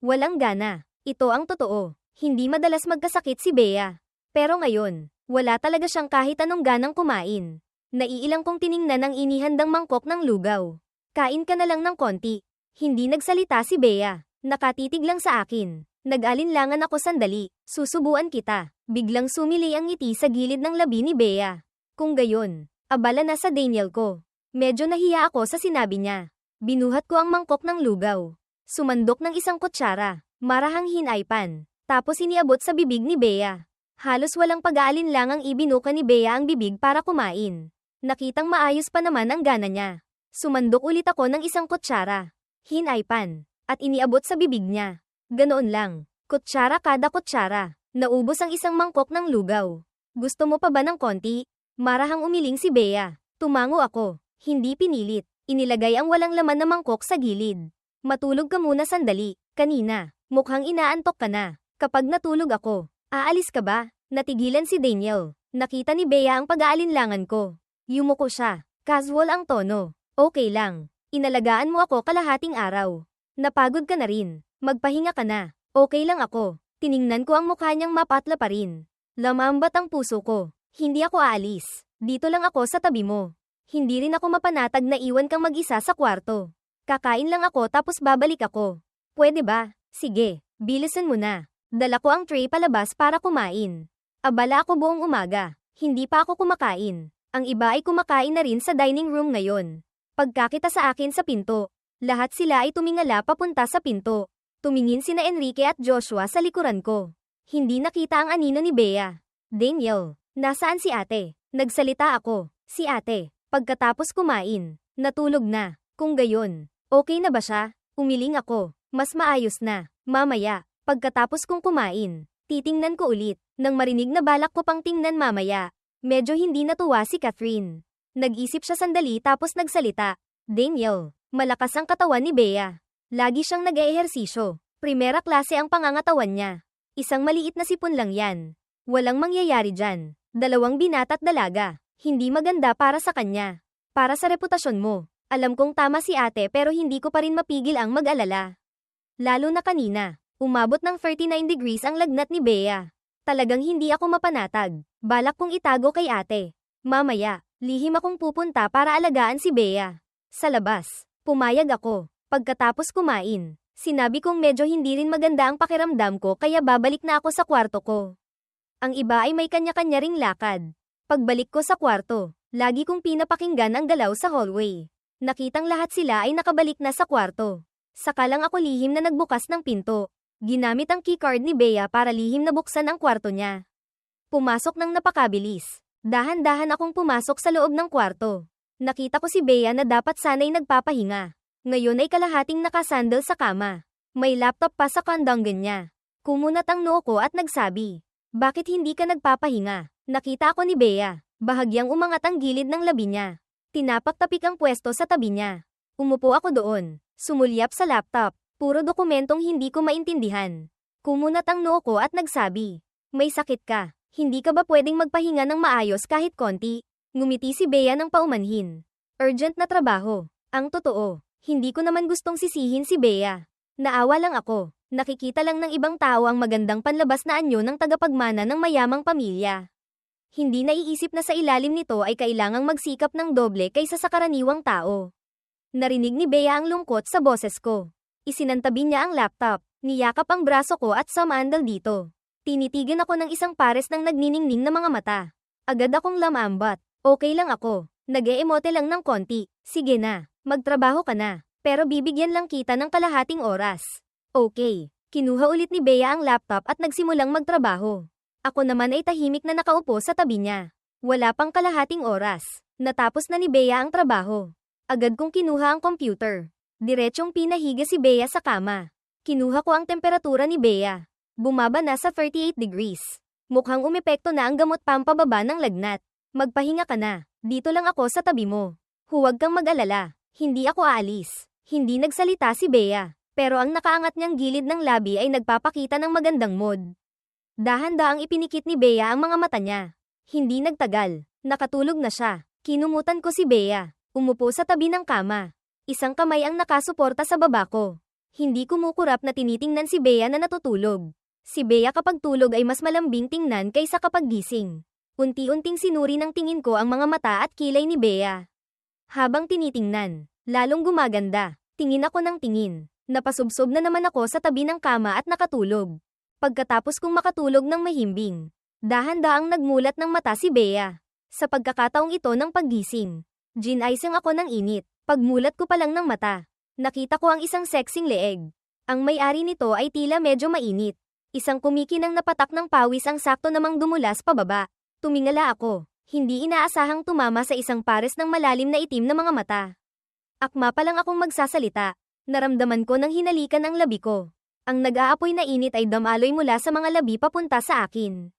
Walang gana. Ito ang totoo. Hindi madalas magkasakit si Bea. Pero ngayon, wala talaga siyang kahit anong ganang kumain. Naiilang kong tiningnan ang inihandang mangkok ng lugaw. Kain ka na lang ng konti. Hindi nagsalita si Bea. Nakatitig lang sa akin. Nag-alinlangan ako sandali. Susubuan kita. Biglang sumili ang ngiti sa gilid ng labi ni Bea. Kung gayon, abala na sa Daniel ko. Medyo nahiya ako sa sinabi niya. Binuhat ko ang mangkok ng lugaw. Sumandok ng isang kutsara. Marahang hinaypan. Tapos iniabot sa bibig ni Bea. Halos walang pag-aalinlangang ibinuka ni Bea ang bibig para kumain. Nakitang maayos pa naman ang gana niya. Sumandok ulit ako ng isang kutsara. Hinaypan. At iniabot sa bibig niya. Ganoon lang. Kutsara kada kutsara. Naubos ang isang mangkok ng lugaw. Gusto mo pa ba ng konti? Marahang umiling si Bea. Tumango ako. Hindi pinilit. Inilagay ang walang laman na mangkok sa gilid. Matulog ka muna sandali. Kanina, mukhang inaantok ka na. Kapag natulog ako, aalis ka ba? Natigilan si Daniel. Nakita ni Bea ang pag-aalinlangan ko. Yumuko siya. Casual ang tono. Okay lang. Inalagaan mo ako kalahating araw. Napagod ka na rin. Magpahinga ka na. Okay lang ako. Tiningnan ko ang mukha niyang mapatla pa rin. Lamambat ang puso ko. Hindi ako aalis. Dito lang ako sa tabi mo. Hindi rin ako mapanatag na iwan kang mag-isa sa kwarto. Kakain lang ako tapos babalik ako. Pwede ba? Sige. Bilisan mo na. Dala ko ang tray palabas para kumain. Abala ako buong umaga. Hindi pa ako kumakain. Ang iba ay kumakain na rin sa dining room ngayon. Pagkakita sa akin sa pinto, lahat sila ay tumingala papunta sa pinto. Tumingin sina Enrique at Joshua sa likuran ko. Hindi nakita ang anino ni Bea. Daniel, nasaan si ate? Nagsalita ako. Si ate. Pagkatapos kumain, natulog na. Kung gayon, okay na ba siya? Umiling ako. Mas maayos na. Mamaya, pagkatapos kong kumain, titingnan ko ulit. Nang marinig na balak ko pang tingnan mamaya, medyo hindi natuwa si Catherine. Nag-isip siya sandali tapos nagsalita. Daniel, malakas ang katawan ni Bea. Lagi siyang nag-eehersisyo. Primera klase ang pangangatawan niya. Isang maliit na sipon lang yan. Walang mangyayari dyan. 2 binata't dalaga. Hindi maganda para sa kanya. Para sa reputasyon mo. Alam kong tama si ate pero hindi ko pa rin mapigil ang mag-alala. Lalo na kanina. Umabot ng 39 degrees ang lagnat ni Bea. Talagang hindi ako mapanatag. Balak kong itago kay ate. Mamaya, lihim akong pupunta para alagaan si Bea. Sa labas, pumayag ako. Pagkatapos kumain, sinabi kong medyo hindi rin maganda ang pakiramdam ko kaya babalik na ako sa kwarto ko. Ang iba ay may kanya-kanya ring lakad. Pagbalik ko sa kwarto, lagi kong pinapakinggan ang galaw sa hallway. Nakitang lahat sila ay nakabalik na sa kwarto. Saka lang ako lihim na nagbukas ng pinto. Ginamit ang keycard ni Bea para lihim na buksan ang kwarto niya. Pumasok ng napakabilis. Dahan-dahan akong pumasok sa loob ng kwarto. Nakita ko si Bea na dapat sana'y nagpapahinga. Ngayon ay kalahating nakasandal sa kama. May laptop pa sa kandanggan niya. Kumunat ang noo ko at nagsabi, "Bakit hindi ka nagpapahinga?" Nakita ako ni Bea. Bahagyang umangat ang gilid ng labi niya. Tinapak-tapik ang pwesto sa tabi niya. Umupo ako doon. Sumulyap sa laptop. Puro dokumentong hindi ko maintindihan. Kumunat ang noo ko at nagsabi, "May sakit ka. Hindi ka ba pwedeng magpahinga ng maayos kahit konti?" Ngumiti si Bea ng paumanhin. Urgent na trabaho. Ang totoo, hindi ko naman gustong sisihin si Bea. Naawa lang ako. Nakikita lang ng ibang tao ang magandang panlabas na anyo ng tagapagmana ng mayamang pamilya. Hindi naiisip na sa ilalim nito ay kailangang magsikap ng doble kaysa sa karaniwang tao. Narinig ni Bea ang lungkot sa boses ko. Isinantabi niya ang laptop, niyakap ang braso ko at sumandal dito. Tinitigan ako ng isang pares ng nagniningning na mga mata. Agad akong lamambat. Okay lang ako. Nag-e-emote lang ng konti. Sige na, magtrabaho ka na. Pero bibigyan lang kita ng kalahating oras. Okay. Kinuha ulit ni Bea ang laptop at nagsimulang magtrabaho. Ako naman ay tahimik na nakaupo sa tabi niya. Wala pang kalahating oras. Natapos na ni Bea ang trabaho. Agad kong kinuha ang computer. Diretsong pinahiga si Bea sa kama. Kinuha ko ang temperatura ni Bea. Bumaba na sa 38 degrees. Mukhang umepekto na ang gamot pampababa ng lagnat. Magpahinga ka na. Dito lang ako sa tabi mo. Huwag kang mag-alala. Hindi ako aalis. Hindi nagsalita si Bea. Pero ang nakaangat niyang gilid ng labi ay nagpapakita ng magandang mood. Dahan-daang ipinikit ni Bea ang mga mata niya. Hindi nagtagal. Nakatulog na siya. Kinumutan ko si Bea. Umupo sa tabi ng kama. Isang kamay ang nakasuporta sa baba ko. Hindi kumukurap na tinitingnan si Bea na natutulog. Si Bea kapag tulog ay mas malambing tingnan kaysa kapag gising. Unti-unting sinuri ng tingin ko ang mga mata at kilay ni Bea. Habang tinitingnan, lalong gumaganda. Tingin ako ng tingin. Napasubsob na naman ako sa tabi ng kama at nakatulog. Pagkatapos kong makatulog ng mahimbing, dahan-daang nagmulat ng mata si Bea. Sa pagkakataong ito ng paggising, gin-icing ako ng init. Pagmulat ko pa lang ng mata, nakita ko ang isang sexing leeg. Ang may-ari nito ay tila medyo mainit. Isang kumikinang napatak ng pawis ang sakto namang dumulas pababa. Tumingala ako. Hindi inaasahang tumama sa isang pares ng malalim na itim na mga mata. Akma pa lang akong magsasalita. Naramdaman ko nang hinalikan ang labi ko. Ang nag-aapoy na init ay damaloy mula sa mga labi papunta sa akin.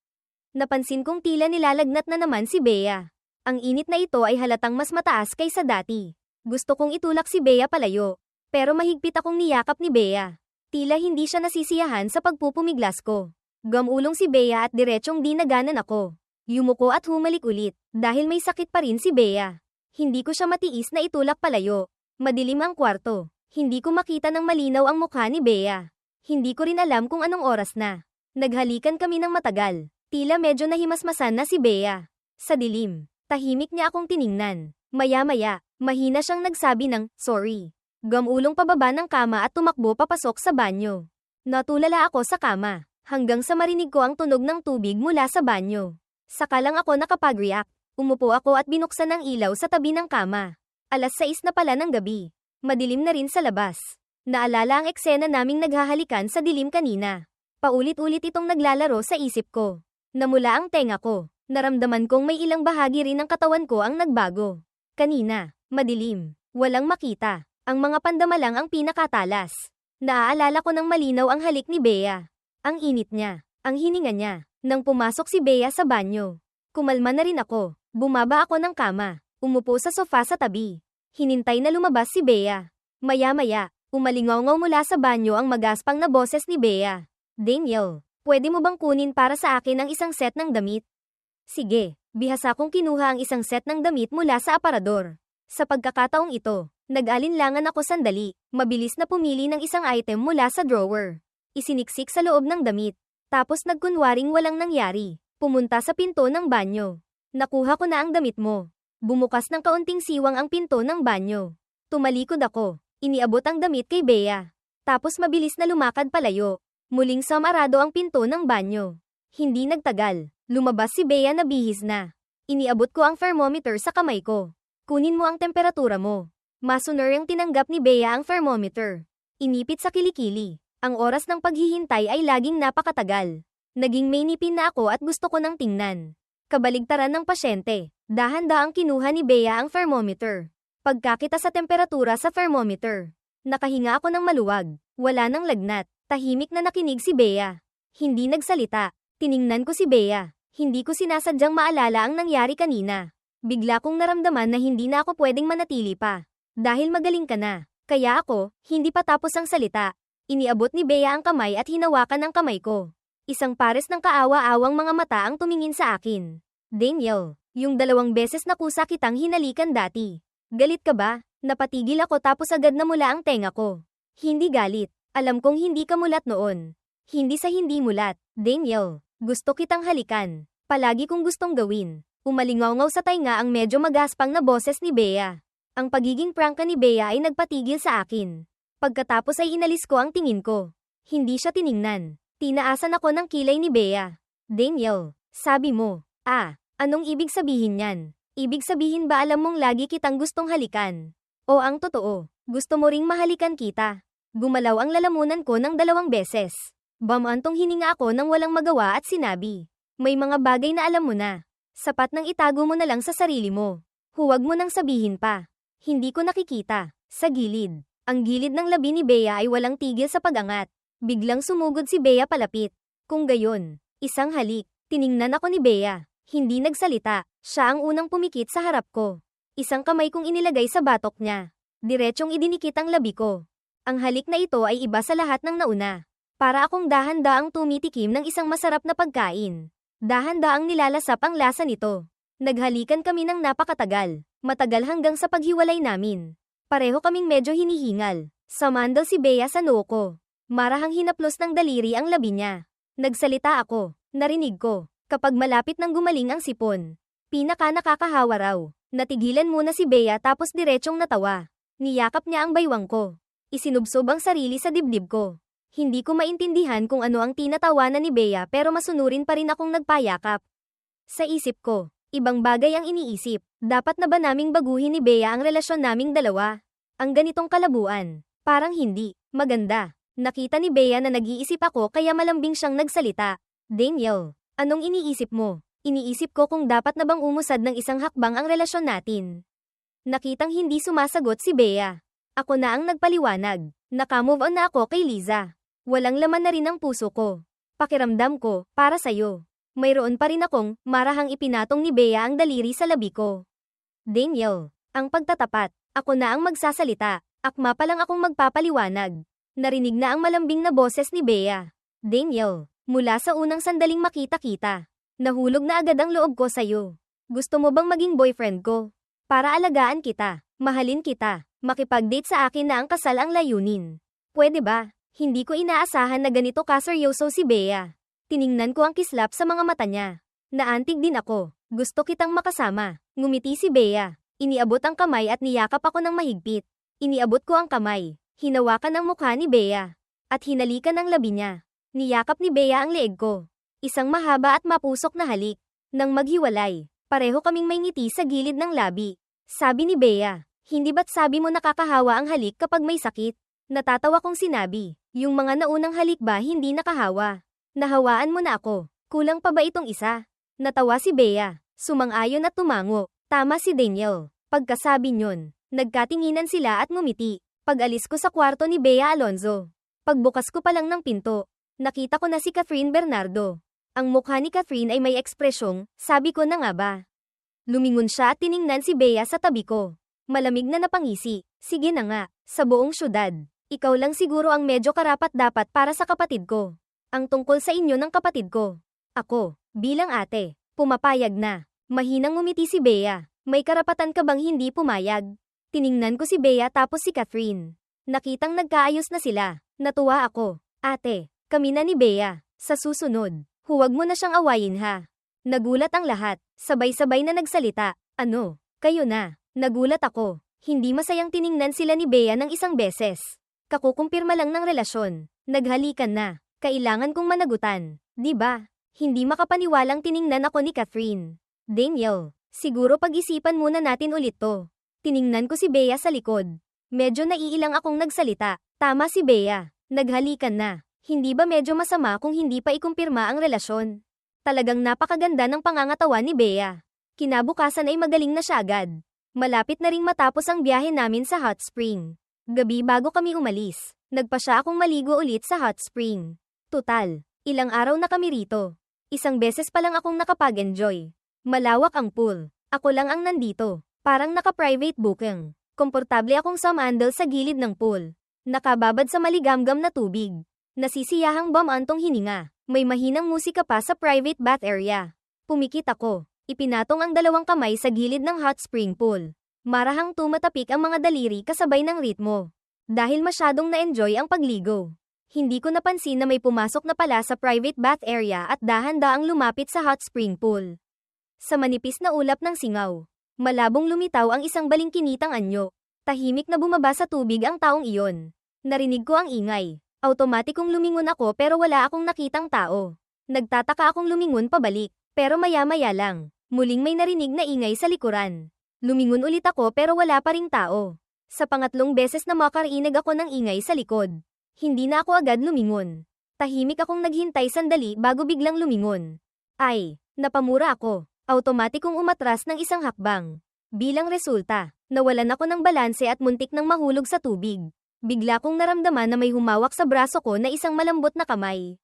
Napansin kong tila nilalagnat na naman si Bea. Ang init na ito ay halatang mas mataas kaysa dati. Gusto kong itulak si Bea palayo, pero mahigpit akong niyakap ni Bea. Tila hindi siya nasisiyahan sa pagpupumiglas ko. Gamulong si Bea at diretsyong dinaganan ako. Yumuko at humalik ulit, dahil may sakit pa rin si Bea. Hindi ko siya matiis na itulak palayo. Madilim ang kwarto. Hindi ko makita ng malinaw ang mukha ni Bea. Hindi ko rin alam kung anong oras na. Naghalikan kami ng matagal. Tila medyo nahimasmasan na si Bea. Sa dilim, tahimik niya akong tiningnan. Maya-maya, mahina siyang nagsabi ng, "Sorry." Gamulong pababa ng kama at tumakbo papasok sa banyo. Natulala ako sa kama, hanggang sa marinig ko ang tunog ng tubig mula sa banyo. Saka lang ako nakapag-react. Umupo ako at binuksan ang ilaw sa tabi ng kama. Alas 6 na pala ng gabi. Madilim na rin sa labas. Naalala ang eksena naming naghahalikan sa dilim kanina. Paulit-ulit itong naglalaro sa isip ko. Namula ang tenga ko. Naramdaman kong may ilang bahagi rin ng katawan ko ang nagbago. Kanina, madilim. Walang makita. Ang mga pandama lang ang pinakatalas. Naaalala ko ng malinaw ang halik ni Bea. Ang init niya. Ang hininga niya. Nang pumasok si Bea sa banyo. Kumalma na rin ako. Bumaba ako ng kama. Umupo sa sofa sa tabi. Hinintay na lumabas si Bea. Maya-maya, umalingaw-ngaw mula sa banyo ang magaspang na boses ni Bea. Daniel, pwede mo bang kunin para sa akin ang isang set ng damit? Sige, bihasa kong kinuha ang isang set ng damit mula sa aparador. Sa pagkakataong ito, nag-alinlangan ako sandali, mabilis na pumili ng isang item mula sa drawer. Isiniksik sa loob ng damit. Tapos nagkunwaring walang nangyari. Pumunta sa pinto ng banyo. Nakuha ko na ang damit mo. Bumukas ng kaunting siwang ang pinto ng banyo. Tumalikod ako. Iniabot ang damit kay Bea. Tapos mabilis na lumakad palayo. Muling samarado ang pinto ng banyo. Hindi nagtagal. Lumabas si Bea na bihis na. Iniabot ko ang thermometer sa kamay ko. Kunin mo ang temperatura mo. Masunuryang tinanggap ni Bea ang thermometer. Inipit sa kilikili. Ang oras ng paghihintay ay laging napakatagal. Naging may nipin na ako at gusto ko nang tingnan. Kabaligtaran ng pasyente. Dahan-daang kinuha ni Bea ang thermometer. Pagkakita sa temperatura sa thermometer. Nakahinga ako ng maluwag. Wala nang lagnat. Tahimik na nakinig si Bea. Hindi nagsalita. Tiningnan ko si Bea. Hindi ko sinasadyang maalala ang nangyari kanina. Bigla kong naramdaman na hindi na ako pwedeng manatili pa. Dahil magaling ka na. Kaya ako, hindi pa tapos ang salita. Iniabot ni Bea ang kamay at hinawakan ang kamay ko. Isang pares ng kaawa-awang mga mata ang tumingin sa akin. Daniel, yung 2 beses na kusa kitang hinalikan dati. Galit ka ba? Napatigil ako tapos agad na mula ang tenga ko. Hindi galit. Alam kong hindi ka mulat noon. Hindi sa hindi mulat. Daniel, gusto kitang halikan. Palagi kong gustong gawin. Umalingaw-ngaw sa tainga ang medyo magaspang na boses ni Bea. Ang pagiging prangka ni Bea ay nagpatigil sa akin. Pagkatapos ay inalis ko ang tingin ko. Hindi siya tiningnan. Tinaasan ako ng kilay ni Bea. Daniel, sabi mo, anong ibig sabihin niyan? Ibig sabihin ba alam mong lagi kitang gustong halikan? O ang totoo, gusto mo ring mahalikan kita? Gumalaw ang lalamunan ko ng 2 beses. Bamantong hininga ako nang walang magawa at sinabi. May mga bagay na alam mo na. Sapat nang itago mo na lang sa sarili mo. Huwag mo nang sabihin pa. Hindi ko nakikita. Sa gilid. Ang gilid ng labi ni Bea ay walang tigil sa pag-angat. Biglang sumugod si Bea palapit. Kung gayon, isang halik. Tiningnan ako ni Bea. Hindi nagsalita. Siya ang unang pumikit sa harap ko. Isang kamay kong inilagay sa batok niya. Diretsyong idinikit ang labi ko. Ang halik na ito ay iba sa lahat ng nauna. Para akong dahan-daang tumitikim ng isang masarap na pagkain. Dahan-daang nilalasap ang lasa nito. Naghalikan kami ng napakatagal. Matagal hanggang sa paghiwalay namin. Pareho kaming medyo hinihingal. Samandal si Bea sa noo ko. Marahang hinaplos ng daliri ang labi niya. Nagsalita ako. Narinig ko. Kapag malapit nang gumaling ang sipon. Pinaka nakakahawa raw. Natigilan muna si Bea tapos diretsyong natawa. Niyakap niya ang baywang ko. Isinubsob ang sarili sa dibdib ko. Hindi ko maintindihan kung ano ang tinatawanan ni Bea pero masunurin pa rin akong nagpayakap. Sa isip ko, ibang bagay ang iniisip. Dapat na ba naming baguhin ni Bea ang relasyon naming dalawa? Ang ganitong kalabuan. Parang hindi. Maganda. Nakita ni Bea na nag-iisip ako kaya malambing siyang nagsalita. Daniel, anong iniisip mo? Iniisip ko kung dapat na bang umusad ng isang hakbang ang relasyon natin. Nakitang hindi sumasagot si Bea. Ako na ang nagpaliwanag. Naka-move on na ako kay Liza. Walang laman na rin ang puso ko. Pakiramdam ko, para sa'yo. Mayroon pa rin akong, marahang ipinatong ni Bea ang daliri sa labi ko. Daniel, ang pagtatapat. Ako na ang magsasalita. Akma pa lang akong magpapaliwanag. Narinig na ang malambing na boses ni Bea. Daniel, mula sa unang sandaling makita-kita. Nahulog na agad ang loob ko sa'yo. Gusto mo bang maging boyfriend ko? Para alagaan kita, mahalin kita, makipag-date sa akin na ang kasal ang layunin. Pwede ba? Hindi ko inaasahan na ganito kaseryoso si Bea. Tiningnan ko ang kislap sa mga mata niya. Naantig din ako. Gusto kitang makasama. Ngumiti si Bea. Iniabot ang kamay at niyakap ako ng mahigpit. Iniabot ko ang kamay. Hinawakan ang mukha ni Bea. at hinalikan ang labi niya. Niyakap ni Bea ang leeg ko. Isang mahaba at mapusok na halik. Nang maghiwalay, pareho kaming may ngiti sa gilid ng labi. Sabi ni Bea, hindi ba't sabi mo nakakahawa ang halik kapag may sakit? Natatawa kong sinabi, yung mga naunang halik ba hindi nakahawa? Nahawaan mo na ako, kulang pa ba itong isa? Natawa si Bea, sumang-ayon at tumango. Tama si Daniel. Pagkasabi nyon, nagkatinginan sila at ngumiti. Pag-alis ko sa kwarto ni Bea Alonzo. Pagbukas ko pa lang ng pinto, nakita ko na si Catherine Bernardo. Ang mukha ni Catherine ay may ekspresyong, sabi ko na nga ba. Lumingon siya at tiningnan si Bea sa tabi ko. Malamig na napangisi, sige na nga, sa buong syudad. Ikaw lang siguro ang medyo karapat-dapat para sa kapatid ko. Ang tungkol sa inyo ng kapatid ko. Ako, bilang ate, pumapayag na. Mahinang ngumiti si Bea. May karapatan ka bang hindi pumayag? Tiningnan ko si Bea tapos si Catherine. Nakitang nagkaayos na sila. Natuwa ako. Ate, kami na ni Bea. Sa susunod, huwag mo na siyang awayin ha. Nagulat ang lahat. Sabay-sabay na nagsalita. Ano? Kayo na. Nagulat ako. Hindi masayang tiningnan sila ni Bea ng isang beses. Kakukumpirma lang ng relasyon. Naghalikan na. Kailangan kong managutan. Di ba? Hindi makapaniwalang tiningnan ako ni Catherine. Daniel, siguro pag-isipan muna natin ulit to. Tiningnan ko si Bea sa likod. Medyo naiilang akong nagsalita. Tama si Bea. Naghalikan na. Hindi ba medyo masama kung hindi pa ikumpirma ang relasyon? Talagang napakaganda ng pangangatawan ni Bea. Kinabukasan ay magaling na siya agad. Malapit na ring matapos ang biyahe namin sa hot spring. Gabi bago kami umalis, nagpa siya akong maligo ulit sa hot spring. Tutal, ilang araw na kami rito. Isang beses pa lang akong nakapag-enjoy. Malawak ang pool. Ako lang ang nandito. Parang naka-private booking. Komportable akong sumandal sa gilid ng pool. Nakababad sa maligamgam na tubig. Nasisiyahang bumantong hininga. May mahinang musika pa sa private bath area. Pumikit ako. Ipinatong ang dalawang kamay sa gilid ng hot spring pool. Marahang tumatapik ang mga daliri kasabay ng ritmo. Dahil masyadong na-enjoy ang pagligo. Hindi ko napansin na may pumasok na pala sa private bath area at dahan-daang lumapit sa hot spring pool. Sa manipis na ulap ng singaw, malabong lumitaw ang isang balingkinitang anyo. Tahimik na bumaba sa tubig ang taong iyon. Narinig ko ang ingay. Automatikong lumingon ako pero wala akong nakitang tao. Nagtataka akong lumingon pabalik, pero maya-maya lang. Muling may narinig na ingay sa likuran. Lumingon ulit ako pero wala pa ring tao. Sa pangatlong beses na makarinig ako ng ingay sa likod. Hindi na ako agad lumingon. Tahimik akong naghintay sandali bago biglang lumingon. Ay, napamura ako. Automatikong umatras ng isang hakbang. Bilang resulta, nawalan ako ng balanse at muntik nang mahulog sa tubig. Bigla kong naramdaman na may humawak sa braso ko na isang malambot na kamay.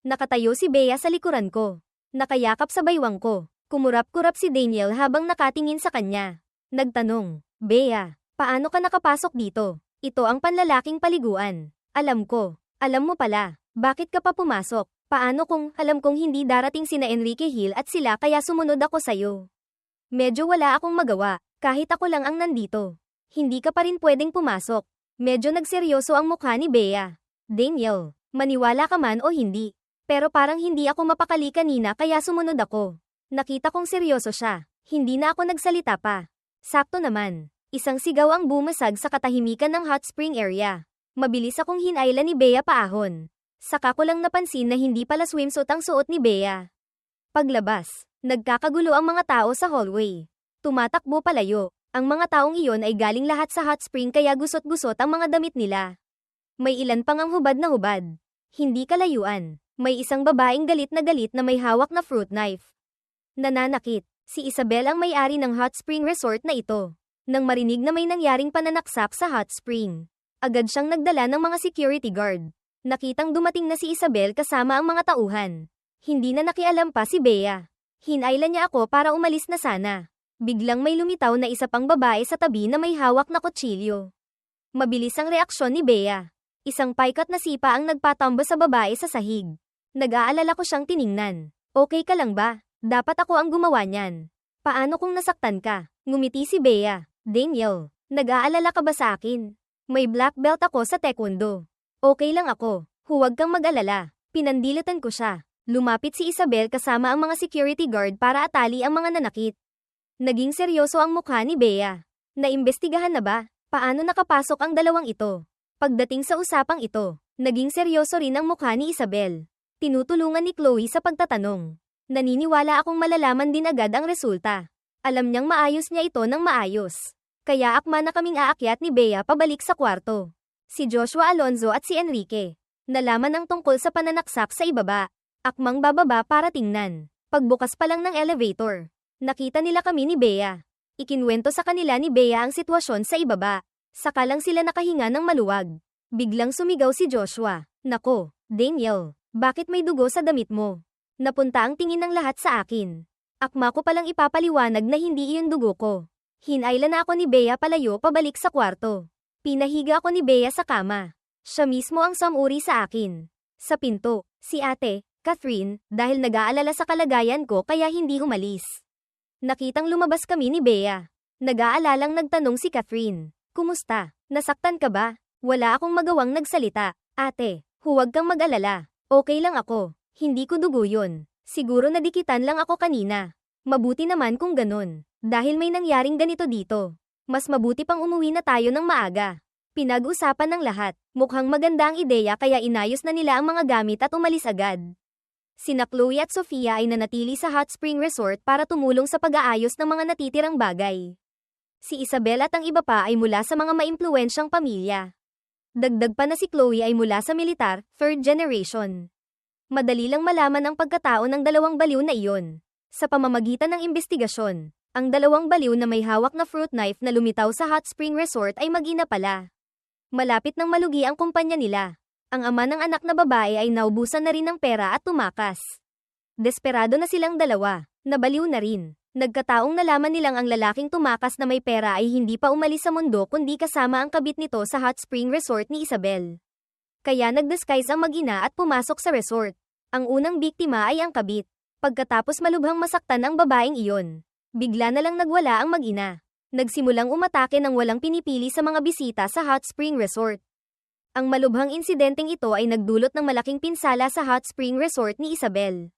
Nakatayo si Bea sa likuran ko. Nakayakap sa baywang ko. Kumurap-kurap si Daniel habang nakatingin sa kanya. Nagtanong, Bea, paano ka nakapasok dito? Ito ang panlalaking paliguan. Alam ko. Alam mo pala. Bakit ka pa pumasok? Paano kung alam kong hindi darating sina Enrique Hill at sila kaya sumunod ako sa'yo? Medyo wala akong magawa, kahit ako lang ang nandito. Hindi ka pa rin pwedeng pumasok. Medyo nagseryoso ang mukha ni Bea. Daniel, maniwala ka man o hindi. Pero parang hindi ako mapakali kanina kaya sumunod ako. Nakita kong seryoso siya. Hindi na ako nagsalita pa. Sakto naman. Isang sigaw ang bumasag sa katahimikan ng hot spring area. Mabilis akong hinayla ni Bea paahon. Saka ko lang napansin na hindi pala swimsuit ang suot ni Bea. Paglabas, nagkakagulo ang mga tao sa hallway. Tumatakbo palayo. Ang mga taong iyon ay galing lahat sa hot spring kaya gusot-gusot ang mga damit nila. May ilan pang ang hubad na hubad. Hindi kalayuan. May isang babaeng galit na may hawak na fruit knife. Nananakit. Si Isabel ang may-ari ng hot spring resort na ito. Nang marinig na may nangyaring pananaksak sa hot spring, agad siyang nagdala ng mga security guard. Nakitang dumating na si Isabel kasama ang mga tauhan. Hindi na nakialam pa si Bea. Hinayla niya ako para umalis na sana. Biglang may lumitaw na isa pang babae sa tabi na may hawak na kutsilyo. Mabilis ang reaksyon ni Bea. Isang paikat na sipa ang nagpatambo sa babae sa sahig. Nag-aalala ko siyang tiningnan. Okay ka lang ba? Dapat ako ang gumawa niyan. Paano kung nasaktan ka? Ngumiti si Bea. Daniel, nag-aalala ka ba sa akin? May black belt ako sa taekwondo. Okay lang ako. Huwag kang mag-alala. Pinandilitan ko siya. Lumapit si Isabel kasama ang mga security guard para atali ang mga nanakit. Naging seryoso ang mukha ni Bea. Naimbestigahan na ba? Paano nakapasok ang dalawang ito? Pagdating sa usapang ito, Naging seryoso rin ang mukha ni Isabel. Tinutulungan ni Chloe sa pagtatanong. Naniniwala akong malalaman din agad ang resulta. Alam niyang maayos niya ito ng maayos. Kaya akma na kaming aakyat ni Bea pabalik sa kwarto. Si Joshua Alonzo at si Enrique. Nalaman ang tungkol sa pananaksak sa ibaba. Akmang bababa para tingnan. Pagbukas pa lang ng elevator, nakita nila kami ni Bea. Ikinwento sa kanila ni Bea ang sitwasyon sa ibaba. Saka lang sila nakahinga ng maluwag. Biglang sumigaw si Joshua. Nako, Daniel, bakit may dugo sa damit mo? Napunta ang tingin ng lahat sa akin. Akma ko palang ipapaliwanag na hindi iyon dugo ko. Hinayla na ako ni Bea palayo pabalik sa kwarto. Pinahiga ako ni Bea sa kama. Siya mismo ang sumuri sa akin. Sa pinto, si ate, Catherine, dahil nag-aalala sa kalagayan ko kaya hindi umalis. Nakitang lumabas kami ni Bea. Nag-aalalang nagtanong si Catherine. Kumusta? Nasaktan ka ba? Wala akong magawang nagsalita. Ate, huwag kang mag-alala. Okay lang ako. Hindi ko dugo yun. Siguro nadikitan lang ako kanina. Mabuti naman kung ganun. Dahil may nangyaring ganito dito. Mas mabuti pang umuwi na tayo ng maaga. Pinag-usapan ng lahat. Mukhang maganda ang ideya kaya inayos na nila ang mga gamit at umalis agad. Sina Chloe at Sofia ay nanatili sa Hot Spring Resort para tumulong sa pag-aayos ng mga natitirang bagay. Si Isabel at ang iba pa ay mula sa mga maimpluwensyang pamilya. Dagdag pa na si Chloe ay mula sa militar, third generation. Madali lang malaman ang pagkatao ng dalawang baliw na iyon. Sa pamamagitan ng investigasyon, ang dalawang baliw na may hawak na fruit knife na lumitaw sa Hot Spring Resort ay mag-ina pala. Malapit nang malugi ang kumpanya nila. Ang ama ng anak na babae ay naubusan na rin ng pera at tumakas. Desperado na silang dalawa, nabaliw na rin. Nagkataong nalaman nilang ang lalaking tumakas na may pera ay hindi pa umalis sa mundo kundi kasama ang kabit nito sa Hot Spring Resort ni Isabel. Kaya nag-disguise ang mag-ina at pumasok sa resort. Ang unang biktima ay ang kabit. Pagkatapos malubhang masaktan ang babaeng iyon, bigla na lang nagwala ang mag-ina. Nagsimulang umatake ng walang pinipili sa mga bisita sa Hot Spring Resort. Ang malubhang insidenteng ito ay nagdulot ng malaking pinsala sa Hot Spring Resort ni Isabel.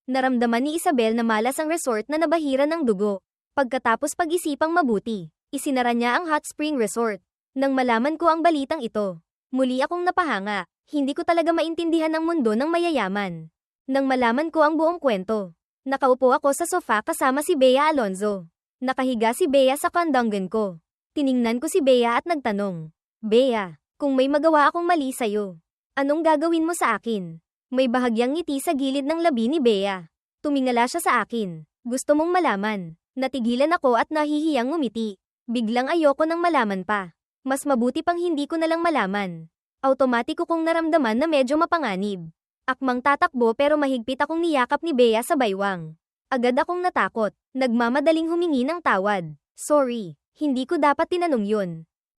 Naramdaman ni Isabel na malas ang resort na nabahira ng dugo. Pagkatapos pag-isipang mabuti, isinara niya ang Hot Spring Resort. Nang malaman ko ang balitang ito, muli akong napahanga. Hindi ko talaga maintindihan ang mundo ng mayayaman. Nang malaman ko ang buong kwento, nakaupo ako sa sofa kasama si Bea Alonzo. Nakahiga si Bea sa kandanggan ko. Tiningnan ko si Bea at nagtanong, Bea, kung may magawa akong mali sa'yo, anong gagawin mo sa akin? May bahagyang ngiti sa gilid ng labi ni Bea. Tumingala siya sa akin. Gusto mong malaman. Natigilan ako at nahihiyang ngumiti. Biglang ayoko nang malaman pa. Mas mabuti pang hindi ko nalang malaman. Automatiko kong naramdaman na medyo mapanganib. Akmang tatakbo pero mahigpit akong niyakap ni Bea sa baywang. Agad akong natakot. Nagmamadaling humingi ng tawad. Sorry, hindi ko dapat tinanong yun.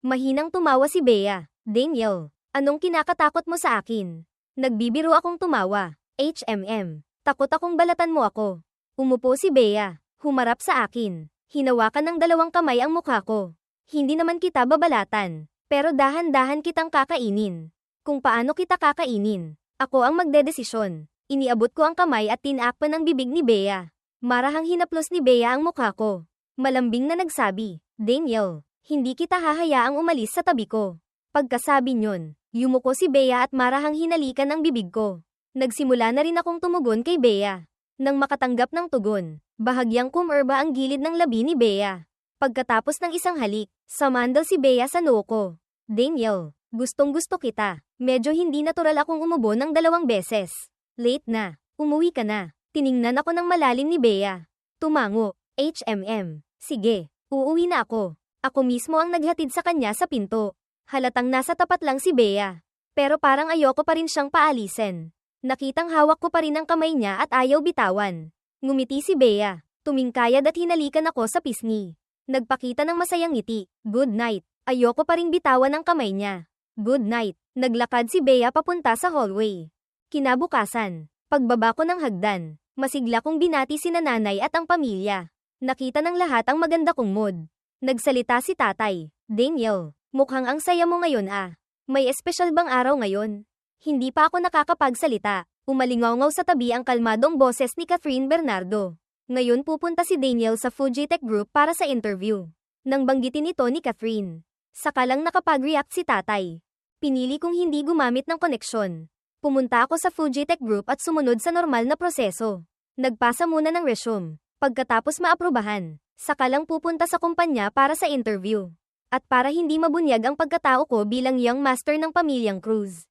Mahinang tumawa si Bea. Daniel, anong kinakatakot mo sa akin? Nagbibiro akong tumawa. HMM. Takot akong balatan mo ako. Umupo si Bea. Humarap sa akin. Hinawakan ng dalawang kamay ang mukha ko. Hindi naman kita babalatan. Pero dahan-dahan kitang kakainin. Kung paano kita kakainin, ako ang magdedesisyon. Iniabot ko ang kamay at tinakpan ang bibig ni Bea. Marahang hinaplos ni Bea ang mukha ko. Malambing na nagsabi, Daniel, hindi kita hahayaang umalis sa tabi ko. Pagkasabi nyon, yumuko si Bea at marahang hinalikan ang bibig ko. Nagsimula na rin akong tumugon kay Bea. Nang makatanggap ng tugon, bahagyang kumerba ang gilid ng labi ni Bea. Pagkatapos ng isang halik, samandal si Bea sa noo ko. Daniel, gustong-gusto kita. Medyo hindi natural akong umubo ng 2 beses. Late na. Umuwi ka na. Tiningnan ako ng malalim ni Bea. Tumango. HMM. Sige. Uuwi na ako. Ako mismo ang naghatid sa kanya sa pinto. Halatang nasa tapat lang si Bea. Pero parang ayoko pa rin siyang paalisin. Nakitang hawak ko pa rin ang kamay niya at ayaw bitawan. Ngumiti si Bea. Tumingkayad at hinalikan ako sa pisngi. Nagpakita ng masayang ngiti. Good night. Ayoko pa rin bitawan ang kamay niya. Good night. Naglakad si Bea papunta sa hallway. Kinabukasan, pagbaba ko ng hagdan, masigla kong binati sina nanay at ang pamilya. Nakita ng lahat ang maganda kong mood. Nagsalita si tatay. Daniel, mukhang ang saya mo ngayon ah. May espesyal bang araw ngayon? Hindi pa ako nakakapagsalita. Umalingaw sa tabi ang kalmadong boses ni Catherine Bernardo. Ngayon pupunta si Daniel sa Fujitech Group para sa interview. Nang banggitin ito ni Catherine, saka lang nakapag-react si tatay. Pinili kong hindi gumamit ng koneksyon. Pumunta ako sa Fujitech Group at sumunod sa normal na proseso. Nagpasa muna ng resume. Pagkatapos maaprubahan, saka lang pupunta sa kumpanya para sa interview. At para hindi mabunyag ang pagkatao ko bilang young master ng pamilyang Cruz.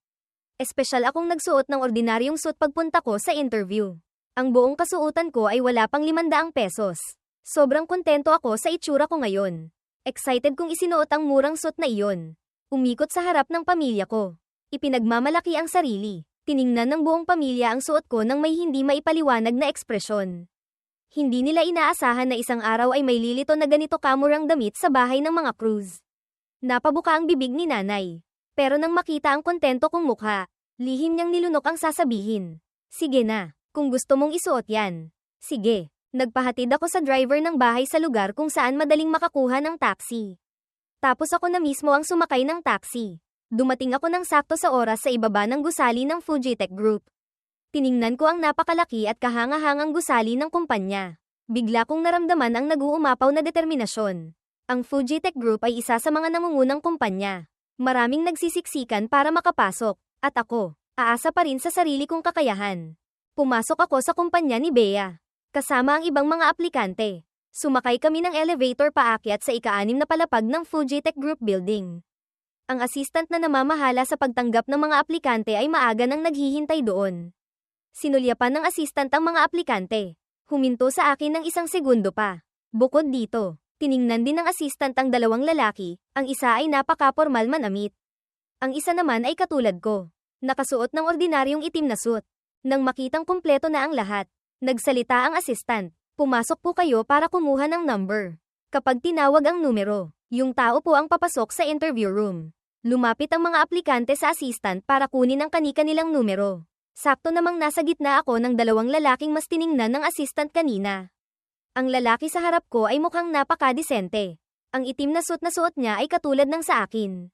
Espesyal akong nagsuot ng ordinaryong suit pagpunta ko sa interview. Ang buong kasuotan ko ay wala pang 500 pesos. Sobrang kontento ako sa itsura ko ngayon. Excited kong isinuot ang murang suit na iyon. Umikot sa harap ng pamilya ko. Ipinagmamalaki ang sarili. Tiningnan ng buong pamilya ang suot ko nang may hindi maipaliwanag na ekspresyon. Hindi nila inaasahan na isang araw ay may lilito na ganito kamurang damit sa bahay ng mga Cruz. Napabuka ang bibig ni nanay. Pero nang makita ang kontento kong mukha, lihim niyang nilunok ang sasabihin. Sige na, kung gusto mong isuot yan. Sige, nagpahatid ako sa driver ng bahay sa lugar kung saan madaling makakuha ng taxi. Tapos ako na mismo ang sumakay ng taxi. Dumating ako ng sakto sa oras sa ibaba ng gusali ng Fujitech Group. Tiningnan ko ang napakalaki at kahanga-hangang gusali ng kumpanya. Bigla kong naramdaman ang nag-uumapaw na determinasyon. Ang Fujitech Group ay isa sa mga nangungunang kumpanya. Maraming nagsisiksikan para makapasok, at ako, aasa pa rin sa sarili kong kakayahan. Pumasok ako sa kumpanya ni Bea. Kasama ang ibang mga aplikante. Sumakay kami ng elevator paakyat sa ika-6 na palapag ng Fujitech Group building. Ang assistant na namamahala sa pagtanggap ng mga aplikante ay maaga nang naghihintay doon. Sinulyapan ng assistant ang mga aplikante. Huminto sa akin ng 1 segundo pa. Bukod dito, tiningnan din ng assistant ang 2 lalaki, ang isa ay napaka-formal manamit. Ang isa naman ay katulad ko. Nakasuot ng ordinaryong itim na suit. Nang makitang kumpleto na ang lahat, nagsalita ang assistant. Pumasok po kayo para kumuha ng number. Kapag tinawag ang numero, yung tao po ang papasok sa interview room. Lumapit ang mga aplikante sa assistant para kunin ang kani-kanilang numero. Sakto namang nasa gitna ako ng 2 lalaking mas tiningnan ng assistant kanina. Ang lalaki sa harap ko ay mukhang napakadesente. Ang itim na suot niya ay katulad ng sa akin.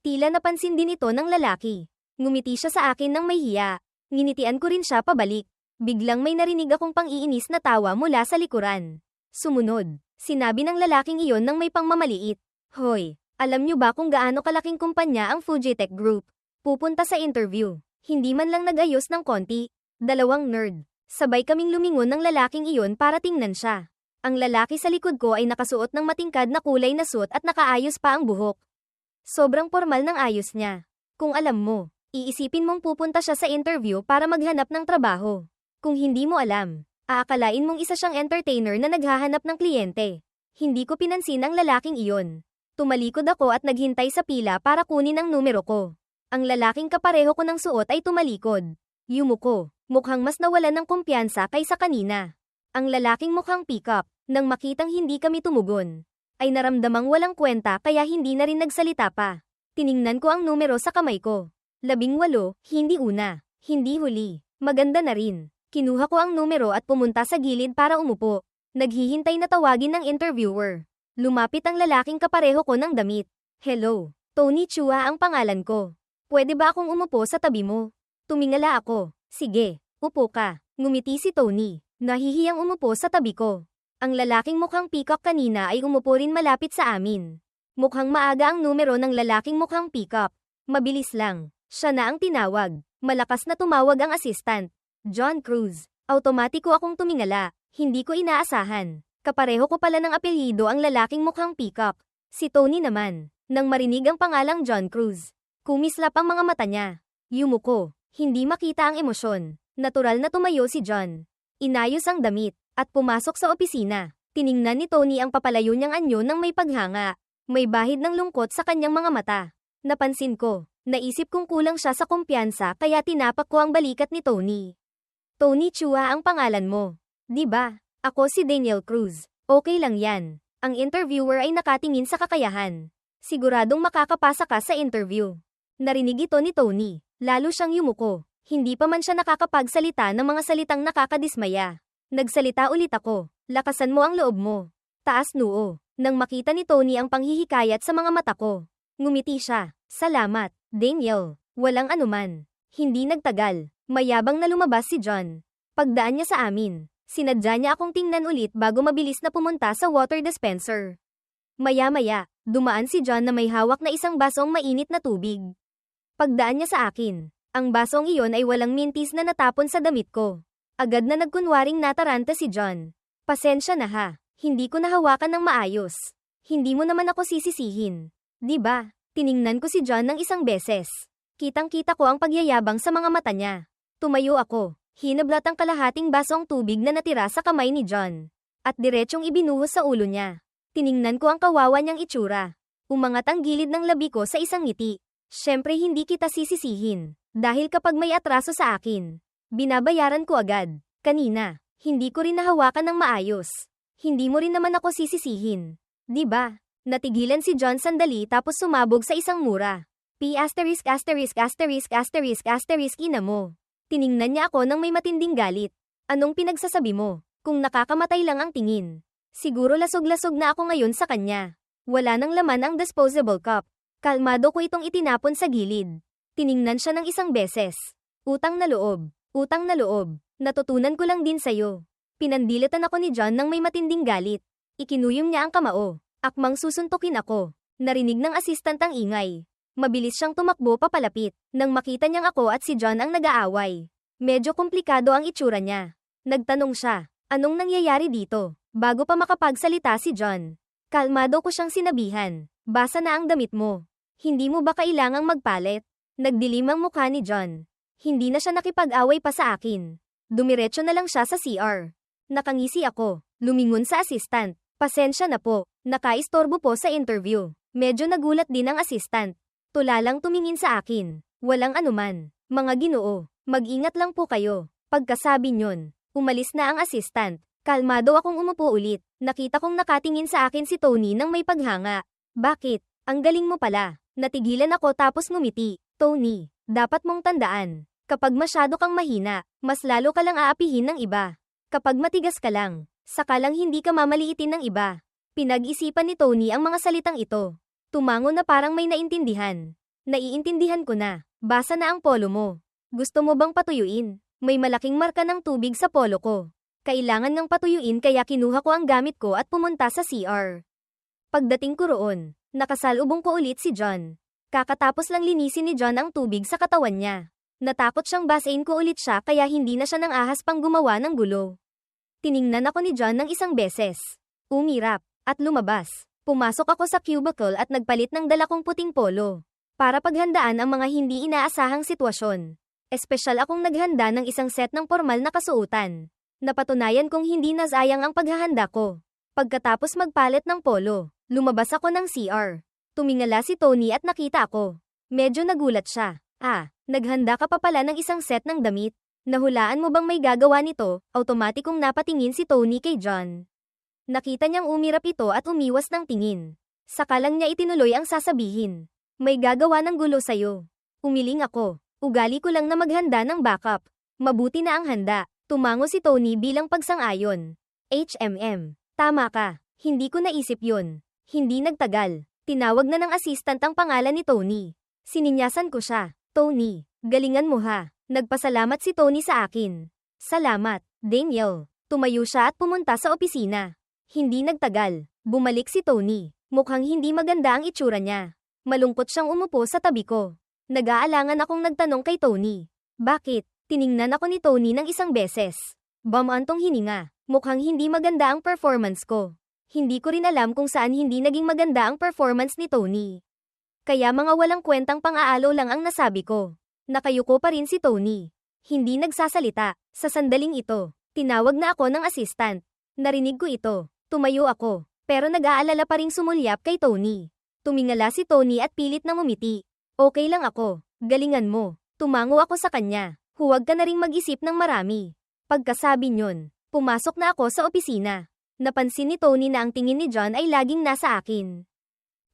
Tila napansin din ito ng lalaki. Ngumiti siya sa akin ng may hiya. Nginitian ko rin siya pabalik. Biglang may narinig akong pang-iinis na tawa mula sa likuran. Sumunod, sinabi ng lalaking iyon ng may pangmamaliit. Hoy! Alam niyo ba kung gaano kalaking kumpanya ang Fujitech Group? Pupunta sa interview. Hindi man lang nag-ayos ng konti. 2 nerd. Sabay kaming lumingon ng lalaking iyon para tingnan siya. Ang lalaki sa likod ko ay nakasuot ng matingkad na kulay na suit at nakaayos pa ang buhok. Sobrang formal ng ayos niya. Kung alam mo, iisipin mong pupunta siya sa interview para maghanap ng trabaho. Kung hindi mo alam, aakalain mong isa siyang entertainer na naghahanap ng kliyente. Hindi ko pinansin ang lalaking iyon. Tumalikod ako at naghintay sa pila para kunin ang numero ko. Ang lalaking kapareho ko ng suot ay tumalikod. Yumuko, mukhang mas nawalan ng kumpiyansa kaysa kanina. Ang lalaking mukhang pick-up, nang makitang hindi kami tumugon, ay naramdamang walang kwenta kaya hindi na rin nagsalita pa. Tiningnan ko ang numero sa kamay ko. 18, hindi una, hindi huli, maganda na rin. Kinuha ko ang numero at pumunta sa gilid para umupo. Naghihintay na tawagin ng interviewer. Lumapit ang lalaking kapareho ko ng damit. Hello, Tony Chua ang pangalan ko. Pwede ba akong umupo sa tabi mo? Tumingala ako. Sige, upo ka. Ngumiti si Tony. Nahihiyang umupo sa tabi ko. Ang lalaking mukhang peacock kanina ay umupo rin malapit sa amin. Mukhang maaga ang numero ng lalaking mukhang peacock. Mabilis lang. Siya na ang tinawag. Malakas na tumawag ang assistant. John Cruz. Automatiko akong tumingala. Hindi ko inaasahan. Kapareho ko pala ng apelyido ang lalaking mukhang peacock. Si Tony naman. Nang marinig ang pangalang John Cruz, kumislap ang mga mata niya. Yumuko. Hindi makita ang emosyon. Natural na tumayo si John. Inayos ang damit, at pumasok sa opisina. Tiningnan ni Tony ang papalayo niyang anyo ng may paghanga. May bahid ng lungkot sa kanyang mga mata. Napansin ko. Naisip kong kulang siya sa kumpiyansa kaya tinapak ko ang balikat ni Tony. Tony Chua ang pangalan mo. Di ba? Ako si Daniel Cruz. Okay lang yan. Ang interviewer ay nakatingin sa kakayahan. Siguradong makakapasa ka sa interview. Narinig ito ni Tony. Lalo siyang yumuko. Hindi pa man siya nakakapagsalita ng mga salitang nakakadismaya. Nagsalita ulit ako. Lakasan mo ang loob mo. Taas noo. Nang makita ni Tony ang panghihikayat sa mga mata ko. Ngumiti siya. Salamat, Daniel. Walang anuman. Hindi nagtagal. Mayabang na lumabas si John. Pagdaan niya sa amin. Sinadya niya akong tingnan ulit bago mabilis na pumunta sa water dispenser. Maya-maya, dumaan si John na may hawak na isang basong mainit na tubig. Pagdaan niya sa akin, ang basong iyon ay walang mintis na natapon sa damit ko. Agad na nagkunwaring nataranta si John. Pasensya na ha, hindi ko nahawakan ng maayos. Hindi mo naman ako sisisihin. Di ba? Tiningnan ko si John ng isang beses. Kitang-kita ko ang pagyayabang sa mga mata niya. Tumayo ako. Hinablat ang kalahating basong tubig na natira sa kamay ni John. At diretsyong ibinuhos sa ulo niya. Tiningnan ko ang kawawa niyang itsura. Umangat ang gilid ng labi ko sa isang ngiti. Siyempre hindi kita sisisihin. Dahil kapag may atraso sa akin, binabayaran ko agad. Kanina, hindi ko rin nahawakan ng maayos. Hindi mo rin naman ako sisisihin. Di ba? Natigilan si John sandali tapos sumabog sa isang mura. Ina mo. Tiningnan niya ako ng may matinding galit. Anong pinagsasabi mo? Kung nakakamatay lang ang tingin. Siguro lasog-lasog na ako ngayon sa kanya. Wala nang laman ang disposable cup. Kalmado ko itong itinapon sa gilid. Tiningnan siya ng isang beses. Utang na loob. Utang na loob. Natutunan ko lang din sa'yo. Pinandilitan ako ni John ng may matinding galit. Ikinuyom niya ang kamao. Akmang susuntukin ako. Narinig ng assistant ang ingay. Mabilis siyang tumakbo papalapit. Nang makita niyang ako at si John ang nag-aaway. Medyo komplikado ang itsura niya. Nagtanong siya, anong nangyayari dito? Bago pa makapagsalita si John. Kalmado ko siyang sinabihan. Basa na ang damit mo. Hindi mo ba kailangang magpalit? Nagdilim ang mukha ni John. Hindi na siya nakipag-away pa sa akin. Dumiretso na lang siya sa CR. Nakangisi ako. Lumingon sa assistant. Pasensya na po. Nakaistorbo po sa interview. Medyo nagulat din ang assistant. Tula lang tumingin sa akin. Walang anuman. Mga Ginoo, mag-ingat lang po kayo. Pagkasabi nyon, umalis na ang assistant. Kalmado akong umupo ulit. Nakita kong nakatingin sa akin si Tony nang may paghanga. Bakit? Ang galing mo pala. Natigilan ako tapos ngumiti. Tony, dapat mong tandaan. Kapag masyado kang mahina, mas lalo ka lang aapihin ng iba. Kapag matigas ka lang, saka lang hindi ka mamaliitin ng iba. Pinag-isipan ni Tony ang mga salitang ito. Tumango na parang may naintindihan. Naiintindihan ko na. Basa na ang polo mo. Gusto mo bang patuyuin? May malaking marka ng tubig sa polo ko. Kailangan ngang patuyuin kaya kinuha ko ang gamit ko at pumunta sa CR. Pagdating ko roon, nakasalubong ko ulit si John. Kakatapos lang linisin ni John ang tubig sa katawan niya. Natakot siyang basain ko ulit siya kaya hindi na siya nang ahas pang gumawa ng gulo. Tiningnan ako ni John ng isang beses. Umirap, at lumabas. Pumasok ako sa cubicle at nagpalit ng dala kong puting polo. Para paghandaan ang mga hindi inaasahang sitwasyon. Espesyal akong naghanda ng isang set ng formal na kasuotan. Napatunayan kong hindi nasayang ang paghahanda ko. Pagkatapos magpalit ng polo, lumabas ako ng CR. Tumingala si Tony at nakita ako. Medyo nagulat siya. Naghanda ka pa pala ng isang set ng damit. Nahulaan mo bang may gagawa nito? Automatikong napatingin si Tony kay John. Nakita niyang umirap ito at umiwas ng tingin. Saka lang niya itinuloy ang sasabihin. May gagawa ng gulo sa'yo. Umiling ako. Ugali ko lang na maghanda ng backup. Mabuti na ang handa. Tumango si Tony bilang pagsang-ayon. Tama ka. Hindi ko naisip yun. Hindi nagtagal. Tinawag na ng assistant ang pangalan ni Tony. Sininyasan ko siya. Tony, galingan mo ha. Nagpasalamat si Tony sa akin. Salamat, Daniel. Tumayo siya at pumunta sa opisina. Hindi nagtagal. Bumalik si Tony. Mukhang hindi maganda ang itsura niya. Malungkot siyang umupo sa tabi ko. Nag-aalangan akong nagtanong kay Tony. Bakit? Tiningnan ako ni Tony ng isang beses. Bamantong hininga. Mukhang hindi maganda ang performance ko. Hindi ko rin alam kung saan hindi naging maganda ang performance ni Tony. Kaya mga walang kwentang pang-aalo lang ang nasabi ko. Nakayuko pa rin si Tony. Hindi nagsasalita. Sa sandaling ito, tinawag na ako ng assistant. Narinig ko ito. Tumayo ako. Pero nag-aalala pa ring sumulyap kay Tony. Tumingala si Tony at pilit na ngumiti. Okay lang ako. Galingan mo. Tumango ako sa kanya. Huwag ka na ring mag-isip ng marami. Pagkasabi nyon, pumasok na ako sa opisina. Napansin ni Tony na ang tingin ni John ay laging nasa akin.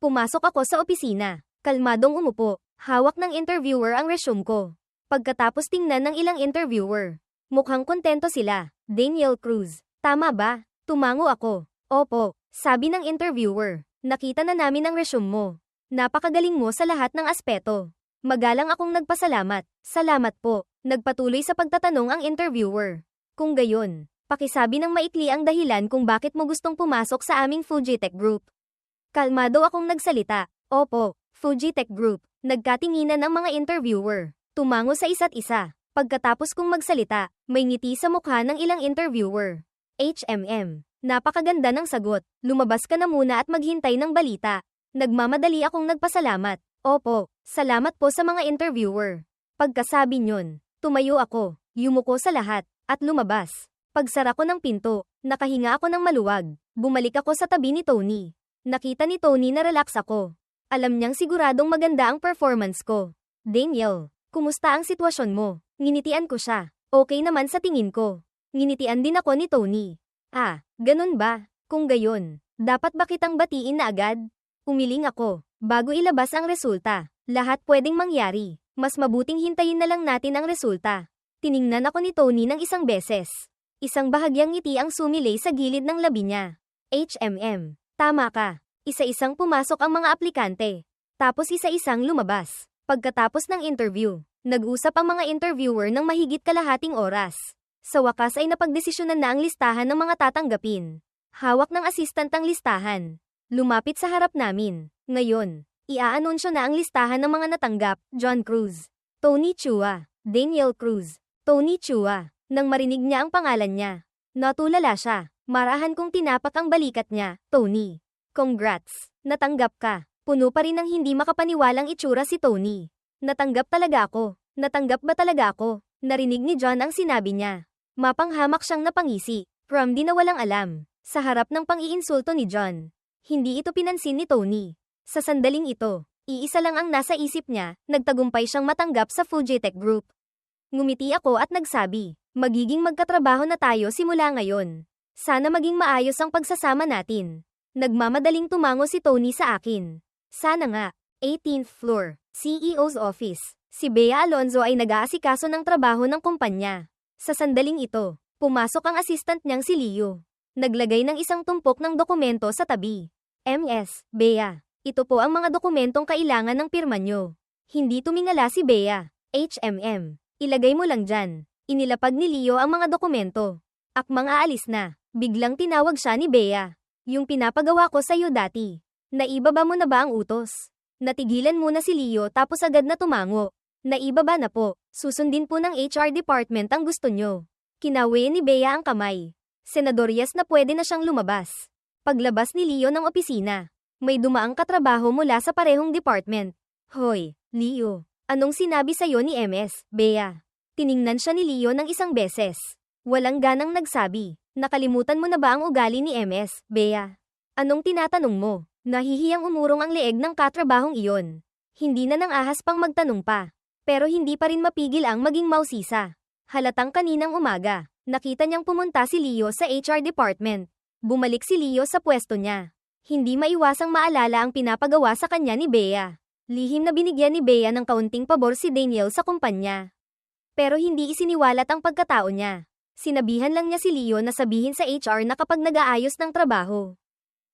Pumasok ako sa opisina. Kalmadong umupo. Hawak ng interviewer ang resume ko. Pagkatapos tingnan ng ilang interviewer. Mukhang kontento sila. Daniel Cruz. Tama ba? Tumango ako. Opo. Sabi ng interviewer. Nakita na namin ang resume mo. Napakagaling mo sa lahat ng aspeto. Magalang akong nagpasalamat. Salamat po. Nagpatuloy sa pagtatanong ang interviewer. Kung gayon, pakisabi ng maikli ang dahilan kung bakit mo gustong pumasok sa aming Fujitech Group. Kalmado akong nagsalita. Opo, Fujitech Group. Nagkatinginan ang mga interviewer. Tumango sa isa't isa. Pagkatapos kong magsalita, may ngiti sa mukha ng ilang interviewer. HMM. Napakaganda ng sagot. Lumabas ka na muna at maghintay ng balita. Nagmamadali akong nagpasalamat. Opo, salamat po sa mga interviewer. Pagkasabi nyon, tumayo ako, yumuko sa lahat, at lumabas. Pagsara ko ng pinto, nakahinga ako ng maluwag. Bumalik ako sa tabi ni Tony. Nakita ni Tony na relax ako. Alam niyang siguradong maganda ang performance ko. Daniel, kumusta ang sitwasyon mo? Nginitian ko siya. Okay naman sa tingin ko. Nginitian din ako ni Tony. Ah, ganun ba? Kung gayon, dapat ba kitang batiin na agad? Umiling ako, bago ilabas ang resulta. Lahat pwedeng mangyari. Mas mabuting hintayin na lang natin ang resulta. Tiningnan ako ni Tony ng isang beses. Isang bahagyang ngiti ang sumilay sa gilid ng labi niya. HMM, tama ka. Isa-isang pumasok ang mga aplikante. Tapos isa-isang lumabas. Pagkatapos ng interview, nag-usap ang mga interviewer ng mahigit kalahating oras. Sa wakas ay napagdesisyonan na ang listahan ng mga tatanggapin. Hawak ng assistant ang listahan. Lumapit sa harap namin. Ngayon, ia-anunsyo na ang listahan ng mga natanggap. John Cruz, Tony Chua, Daniel Cruz, Tony Chua. Nang marinig niya ang pangalan niya, natulala siya. Marahan kong tinapak ang balikat niya. Tony, congrats, natanggap ka. Puno pa rin ng hindi makapaniwalang itsura si Tony. Natanggap talaga ako. Natanggap ba talaga ako? Narinig ni John ang sinabi niya. Mapanghamak siyang napangisi. From di na walang alam. Sa harap ng pang-iinsulto ni John. Hindi ito pinansin ni Tony. Sa sandaling ito, iisa lang ang nasa isip niya, nagtagumpay siyang matanggap sa Fujitech Group. Ngumiti ako at nagsabi, magiging magkatrabaho na tayo simula ngayon. Sana maging maayos ang pagsasama natin. Nagmamadaling tumango si Tony sa akin. Sana nga. 18th floor, CEO's office. Si Bea Alonzo ay nag-aasikaso ng trabaho ng kumpanya. Sa sandaling ito, pumasok ang assistant niyang si Leo. Naglagay ng isang tumpok ng dokumento sa tabi. MS, Bea. Ito po ang mga dokumentong kailangan ng pirma nyo. Hindi tumingala si Bea. HMM. Ilagay mo lang dyan. Inilapag ni Leo ang mga dokumento. Akmang aalis na. Biglang tinawag siya ni Bea. Yung pinapagawa ko sa'yo dati. Naibaba mo na ba ang utos? Natigilan muna si Leo tapos agad na tumango. Naibaba na po. Susundin po ng HR department ang gusto nyo. Kinawi ni Bea ang kamay. Senadoryas na pwede na siyang lumabas. Paglabas ni Leo ng opisina, may dumaang katrabaho mula sa parehong department. Hoy, Leo. Anong sinabi sa'yo ni MS, Bea? Tiningnan siya ni Leo ng isang beses. Walang ganang nagsabi. Nakalimutan mo na ba ang ugali ni MS, Bea? Anong tinatanong mo? Nahihiyang umurong ang leeg ng katrabahong iyon. Hindi na nang ahas pang magtanong pa. Pero hindi pa rin mapigil ang maging mausisa. Halatang kaninang umaga, nakita niyang pumunta si Leo sa HR department. Bumalik si Leo sa pwesto niya. Hindi maiwasang maalala ang pinapagawa sa kanya ni Bea. Lihim na binigyan ni Bea ng kaunting pabor si Daniel sa kumpanya. Pero hindi isiniwalat ang pagkatao niya. Sinabihan lang niya si Leo na sabihin sa HR na kapag nag-aayos ng trabaho.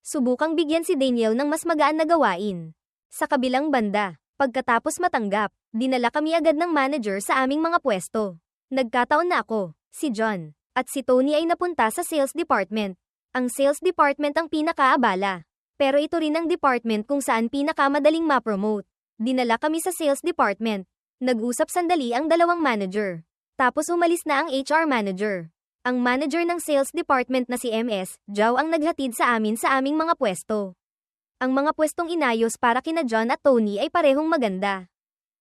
Subukang bigyan si Daniel ng mas magaan na gawain. Sa kabilang banda, pagkatapos matanggap, dinala kami agad ng manager sa aming mga pwesto. Nagkataon na ako, si John, at si Tony ay napunta sa sales department. Ang sales department ang pinakaabala. Pero ito rin ang department kung saan pinakamadaling ma-promote. Dinala kami sa sales department. Nag-usap sandali ang dalawang manager. Tapos umalis na ang HR manager. Ang manager ng sales department na si MS, Jao ang naghatid sa amin sa aming mga pwesto. Ang mga pwestong inayos para kina John at Tony ay parehong maganda.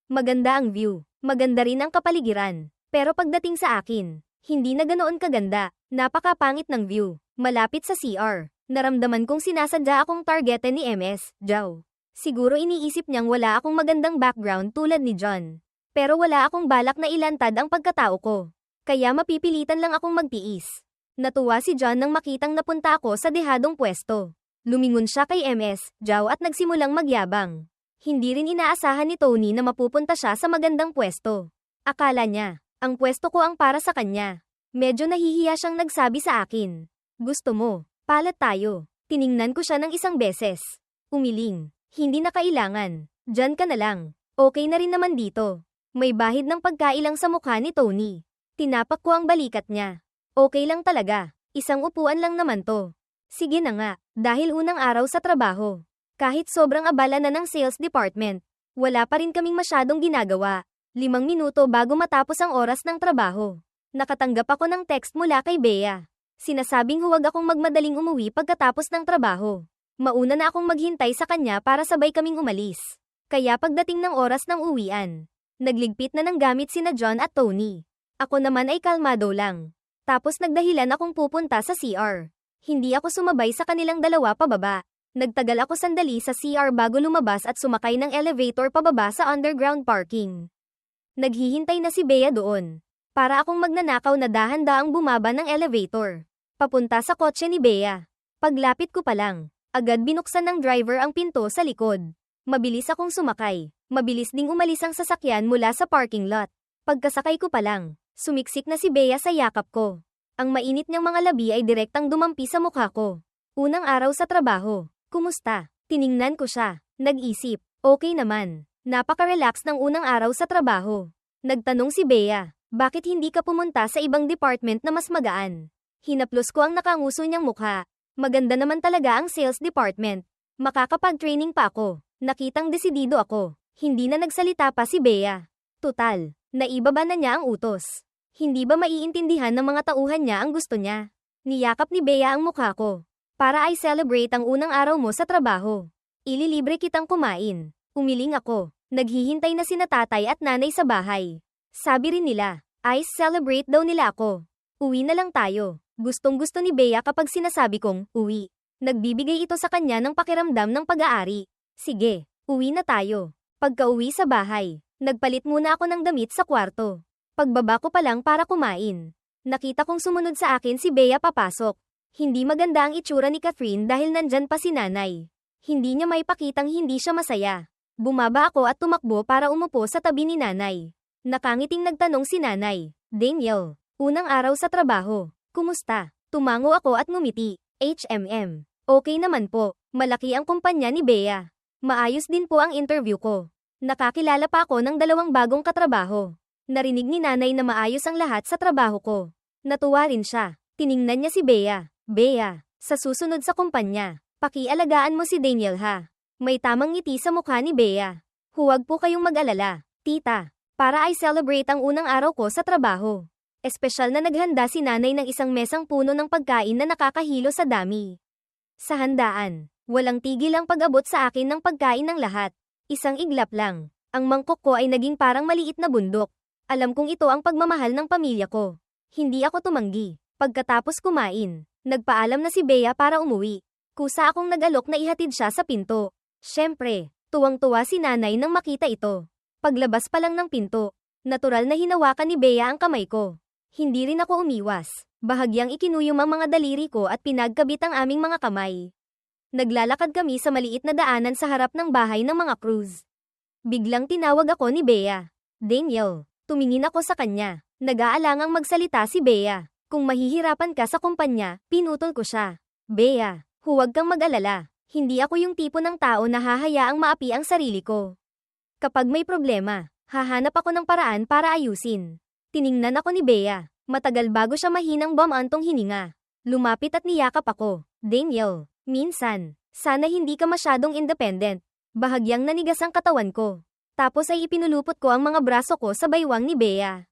Maganda ang view. Maganda rin ang kapaligiran. Pero pagdating sa akin, hindi na ganoon kaganda. Napakapangit ng view. Malapit sa CR. Naramdaman kong sinasadya akong targetin ni MS, Jao. Siguro iniisip niyang wala akong magandang background tulad ni John. Pero wala akong balak na ilantad ang pagkatao ko. Kaya mapipilitan lang akong magtiis. Natuwa si John nang makitang napunta ako sa dehadong pwesto. Lumingon siya kay MS, Jao at nagsimulang magyabang. Hindi rin inaasahan ni Tony na mapupunta siya sa magandang pwesto. Akala niya, ang pwesto ko ang para sa kanya. Medyo nahihiya siyang nagsabi sa akin. Gusto mo, palat tayo. Tiningnan ko siya ng isang beses. Umiling. Hindi na kailangan. Diyan ka na lang. Okay na rin naman dito. May bahid ng pagkailang sa mukha ni Tony. Tinapak ko ang balikat niya. Okay lang talaga. Isang upuan lang naman to. Sige na nga, dahil unang araw sa trabaho. Kahit sobrang abala na ng sales department, wala pa rin kaming masyadong ginagawa. 5 minuto bago matapos ang oras ng trabaho. Nakatanggap ako ng text mula kay Bea. Sinasabing huwag akong magmadaling umuwi pagkatapos ng trabaho. Mauna na akong maghintay sa kanya para sabay kaming umalis. Kaya pagdating ng oras ng uwian, nagligpit na ng gamit sina John at Tony. Ako naman ay kalmado lang. Tapos nagdahilan akong pupunta sa CR. Hindi ako sumabay sa kanilang dalawa pababa. Nagtagal ako sandali sa CR bago lumabas at sumakay ng elevator pababa sa underground parking. Naghihintay na si Bea doon. Para akong magnanakaw na dahan-daang bumaba ng elevator. Papunta sa kotse ni Bea. Paglapit ko pa lang, agad binuksan ng driver ang pinto sa likod. Mabilis akong sumakay. Mabilis ding umalis ang sasakyan mula sa parking lot. Pagkasakay ko pa lang, sumiksik na si Bea sa yakap ko. Ang mainit niyang mga labi ay direktang dumampi sa mukha ko. Unang araw sa trabaho. Kumusta? Tiningnan ko siya. Nag-isip. Okay naman. Napaka-relax ng unang araw sa trabaho. Nagtanong si Bea, bakit hindi ka pumunta sa ibang department na mas magaan? Hinaplos ko ang nakanguso niyang mukha. Maganda naman talaga ang sales department. Makakapag-training pa ako. Nakitang desidido ako. Hindi na nagsalita pa si Bea. Tutal, naibaba na niya ang utos. Hindi ba maiintindihan ng mga tauhan niya ang gusto niya? Niyakap ni Bea ang mukha ko. Para ay celebrate ang unang araw mo sa trabaho. Ililibre kitang kumain. Umiling ako. Naghihintay na sina tatay at nanay sa bahay. Sabi rin nila, ice celebrate daw nila ako. Uwi na lang tayo. Gustong-gusto ni Bea kapag sinasabi kong, uwi. Nagbibigay ito sa kanya ng pakiramdam ng pag-aari. Sige, uwi na tayo. Pagka-uwi sa bahay, nagpalit muna ako ng damit sa kwarto. Pagbaba ko pa lang para kumain. Nakita kong sumunod sa akin si Bea papasok. Hindi maganda ang itsura ni Catherine dahil nandyan pa si nanay. Hindi niya maipakitang hindi siya masaya. Bumaba ako at tumakbo para umupo sa tabi ni nanay. Nakangiting nagtanong si nanay, Daniel, unang araw sa trabaho. Kumusta? Tumango ako at ngumiti. HMM. Okay naman po. Malaki ang kumpanya ni Bea. Maayos din po ang interview ko. Nakakilala pa ako ng 2 bagong katrabaho. Narinig ni nanay na maayos ang lahat sa trabaho ko. Natuwa rin siya. Tiningnan niya si Bea. Bea, sa susunod sa kumpanya, pakialagaan mo si Daniel ha. May tamang ngiti sa mukha ni Bea. Huwag po kayong mag-alala, tita. Para ay celebrate ang unang araw ko sa trabaho. Espesyal na naghanda si nanay ng isang mesang puno ng pagkain na nakakahilo sa dami. Sa handaan, walang tigil ang pag-abot sa akin ng pagkain ng lahat. Isang iglap lang. Ang mangkok ko ay naging parang maliit na bundok. Alam kong ito ang pagmamahal ng pamilya ko. Hindi ako tumanggi. Pagkatapos kumain, nagpaalam na si Bea para umuwi. Kusa akong nag-alok na ihatid siya sa pinto. Siyempre, tuwang-tuwa si nanay nang makita ito. Paglabas pa lang ng pinto, natural na hinawakan ni Bea ang kamay ko. Hindi rin ako umiwas. Bahagyang ikinuyom ang mga daliri ko at pinagkabit ang aming mga kamay. Naglalakad kami sa maliit na daanan sa harap ng bahay ng mga Cruz. Biglang tinawag ako ni Bea. Daniel, tumingin ako sa kanya. Nag-aalangang magsalita si Bea. Kung mahihirapan ka sa kumpanya, pinutol ko siya. Bea, huwag kang mag-alala. Hindi ako yung tipo ng tao na hahayaang maapi ang sarili ko. Kapag may problema, hahanap ako ng paraan para ayusin. Tiningnan ako ni Bea. Matagal bago siya mahinang bumantong hininga. Lumapit at niyakap ako. Daniel, minsan, sana hindi ka masyadong independent. Bahagyang nanigas ang katawan ko. Tapos ay ipinulupot ko ang mga braso ko sa baywang ni Bea.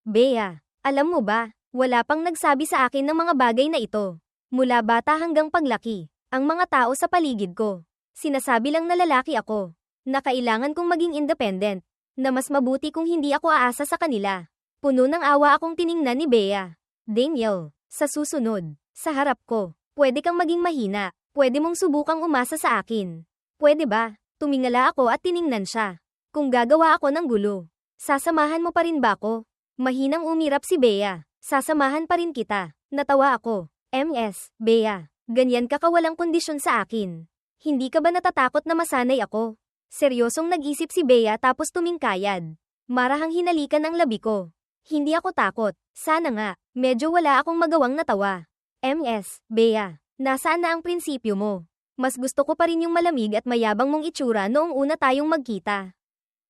Bea, alam mo ba, wala pang nagsabi sa akin ng mga bagay na ito. Mula bata hanggang paglaki, ang mga tao sa paligid ko, sinasabi lang na lalaki ako, na kailangan kong maging independent, na mas mabuti kung hindi ako aasa sa kanila. Puno ng awa akong tiningnan ni Bea. Daniel, sa susunod, sa harap ko, pwede kang maging mahina, pwede mong subukang umasa sa akin. Pwede ba? Tumingala ako at tiningnan siya. Kung gagawa ako ng gulo, sasamahan mo pa rin ba ako? Mahinang umirap si Bea. Sasamahan pa rin kita. Natawa ako. MS, Bea, ganyan ka kawalang kondisyon sa akin. Hindi ka ba natatakot na masanay ako? Seryosong nag-isip si Bea tapos tumingkayad. Marahang hinalikan ang labi ko. Hindi ako takot. Sana nga, medyo wala akong magawang natawa. MS, Bea, nasaan na ang prinsipyo mo? Mas gusto ko pa rin yung malamig at mayabang mong itsura noong una tayong magkita.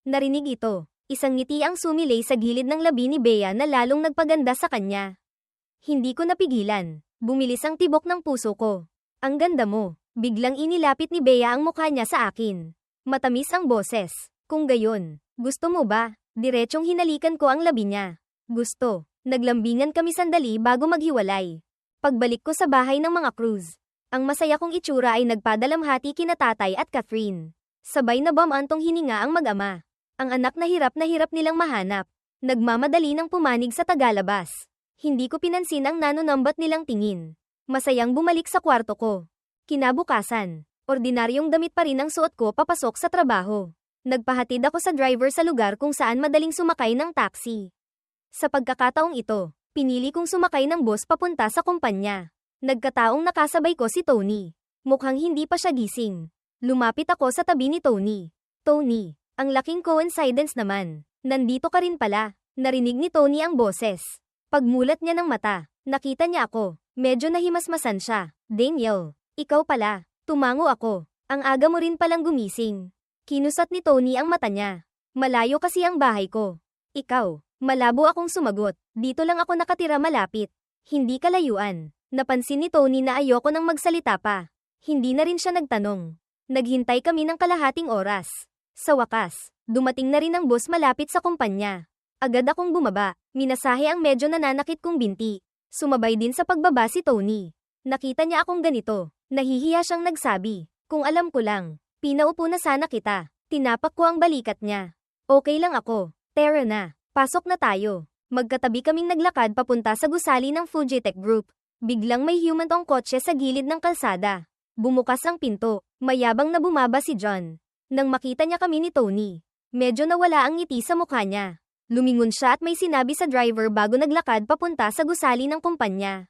Narinig ito. Isang ngiti ang sumilay sa gilid ng labi ni Bea na lalong nagpaganda sa kanya. Hindi ko napigilan. Bumilis ang tibok ng puso ko. Ang ganda mo. Biglang inilapit ni Bea ang mukha niya sa akin. Matamis ang boses. Kung gayon, gusto mo ba? Diretsong hinalikan ko ang labi niya. Gusto. Naglambingan kami sandali bago maghiwalay. Pagbalik ko sa bahay ng mga Cruz, ang masaya kong itsura ay nagpadalamhati kina Tatay at Catherine. Sabay na bumantong hininga ang mag-ama. Ang anak na hirap nilang mahanap. Nagmamadali ng pumanig sa tagalabas. Hindi ko pinansin ang nanonambat nilang tingin. Masayang bumalik sa kwarto ko. Kinabukasan, ordinaryong damit pa rin ang suot ko papasok sa trabaho. Nagpahatid ako sa driver sa lugar kung saan madaling sumakay ng taxi. Sa pagkakataong ito, pinili kong sumakay ng bus papunta sa kumpanya. Nagkataong nakasabay ko si Tony. Mukhang hindi pa siya gising. Lumapit ako sa tabi ni Tony. Tony, ang laking coincidence naman. Nandito ka rin pala. Narinig ni Tony ang boses. Pagmulat niya ng mata, nakita niya ako. Medyo nahimasmasan siya. Daniel, ikaw pala. Tumango ako. Ang aga mo rin palang gumising. Kinusat ni Tony ang mata niya. Malayo kasi ang bahay ko. Ikaw, malabo akong sumagot. Dito lang ako nakatira malapit. Hindi kalayuan. Napansin ni Tony na ayoko nang magsalita pa. Hindi na rin siya nagtanong. Naghintay kami ng kalahating oras. Sa wakas, dumating na rin ang bus malapit sa kumpanya. Agad akong bumaba. Minasahe ang medyo nananakit kong binti. Sumabay din sa pagbaba si Tony. Nakita niya akong ganito. Nahihiya siyang nagsabi. Kung alam ko lang, pinaupo na sana kita. Tinapak ko ang balikat niya. Okay lang ako. Tara na. Pasok na tayo. Magkatabi kaming naglakad papunta sa gusali ng Fujitec Group. Biglang may humantong kotse sa gilid ng kalsada. Bumukas ang pinto. Mayabang na bumaba si John. Nang makita niya kami ni Tony, medyo nawala ang ngiti sa mukha niya. Lumingon siya at may sinabi sa driver bago naglakad papunta sa gusali ng kumpanya.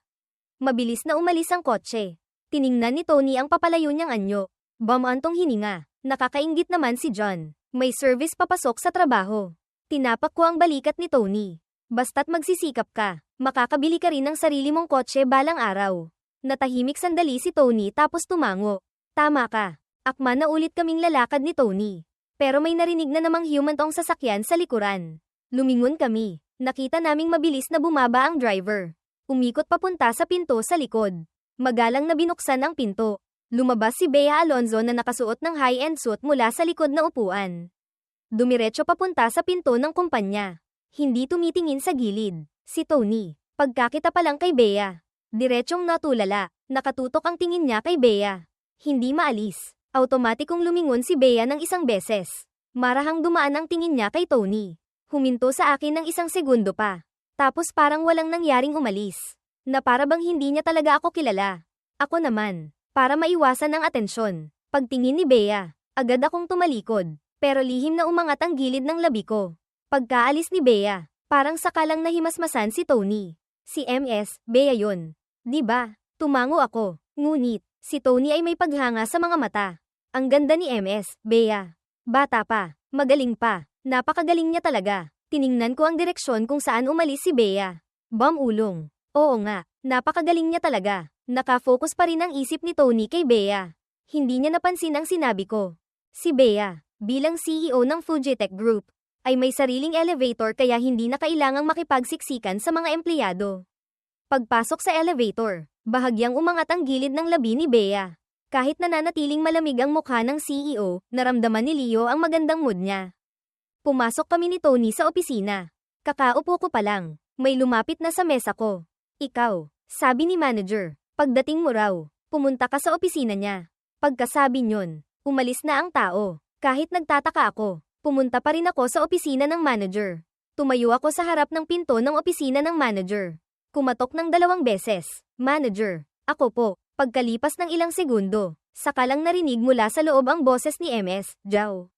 Mabilis na umalis ang kotse. Tiningnan ni Tony ang papalayo niyang anyo. Bumantong hininga. Nakakainggit naman si John. May service papasok sa trabaho. Tinapak ko ang balikat ni Tony. Basta't magsisikap ka, makakabili ka rin ng sarili mong kotse balang araw. Natahimik sandali si Tony tapos tumango. Tama ka. Akma na ulit kaming lalakad ni Tony. Pero may narinig na namang humantong sasakyan sa likuran. Lumingon kami. Nakita naming mabilis na bumaba ang driver. Umikot papunta sa pinto sa likod. Magalang na binuksan ang pinto. Lumabas si Bea Alonzo na nakasuot ng high-end suit mula sa likod na upuan. Dumiretso papunta sa pinto ng kumpanya. Hindi tumitingin sa gilid. Si Tony. Pagkakita pa lang kay Bea. Diretsyong natulala. Nakatutok ang tingin niya kay Bea. Hindi maalis. Automatikong lumingon si Bea ng isang beses. Marahang dumaan ang tingin niya kay Tony. Huminto sa akin ng isang segundo pa. Tapos parang walang nangyaring umalis. Na para bang hindi niya talaga ako kilala. Ako naman, para maiwasan ang atensyon. Pagtingin ni Bea, agad akong tumalikod. Pero lihim na umangat ang gilid ng labi ko. Pagkaalis ni Bea, parang sakalang nahimasmasan si Tony. Si MS, Bea yun. Diba? Tumango ako. Ngunit, si Tony ay may paghanga sa mga mata. Ang ganda ni MS, Bea. Bata pa, magaling pa, napakagaling niya talaga. Tiningnan ko ang direksyon kung saan umalis si Bea. Bumulong. Oo nga, napakagaling niya talaga. Nakafocus pa rin ang isip ni Tony kay Bea. Hindi niya napansin ang sinabi ko. Si Bea, bilang CEO ng Fujitec Group, ay may sariling elevator kaya hindi na kailangang makipagsiksikan sa mga empleyado. Pagpasok sa elevator, bahagyang umangat ang gilid ng labi ni Bea. Kahit nananatiling malamig ang mukha ng CEO, naramdaman ni Leo ang magandang mood niya. Pumasok kami ni Tony sa opisina. Kakaupo ko pa lang, may lumapit na sa mesa ko. Ikaw, sabi ni manager, pagdating mo raw, pumunta ka sa opisina niya. Pagkasabi nyon, umalis na ang tao. Kahit nagtataka ako, pumunta pa rin ako sa opisina ng manager. Tumayo ako sa harap ng pinto ng opisina ng manager. Kumatok ng 2 beses. Manager, ako po. Pagkalipas ng ilang segundo, saka lang narinig mula sa loob ang boses ni MS, Jao.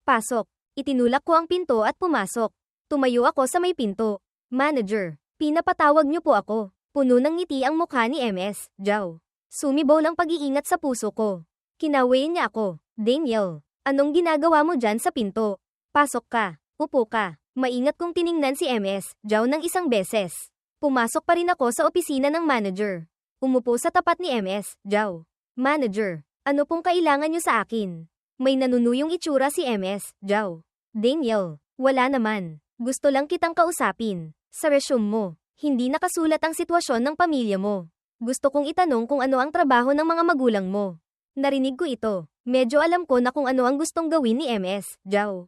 Pasok. Itinulak ko ang pinto at pumasok. Tumayo ako sa may pinto. Manager, pinapatawag niyo po ako. Puno ng ngiti ang mukha ni MS, Jao. Sumibaw lang pag-iingat sa puso ko. Kinaway niya ako. Daniel, anong ginagawa mo dyan sa pinto? Pasok ka. Upo ka. Maingat kong tiningnan si MS, Jao ng isang beses. Pumasok pa rin ako sa opisina ng manager. Umupo sa tapat ni MS, Jao. Manager, ano pong kailangan niyo sa akin? May nanunuyong itsura si MS, Jao. Daniel, wala naman. Gusto lang kitang kausapin. Sa resume mo, hindi nakasulat ang sitwasyon ng pamilya mo. Gusto kong itanong kung ano ang trabaho ng mga magulang mo. Narinig ko ito. Medyo alam ko na kung ano ang gustong gawin ni MS, Zhao.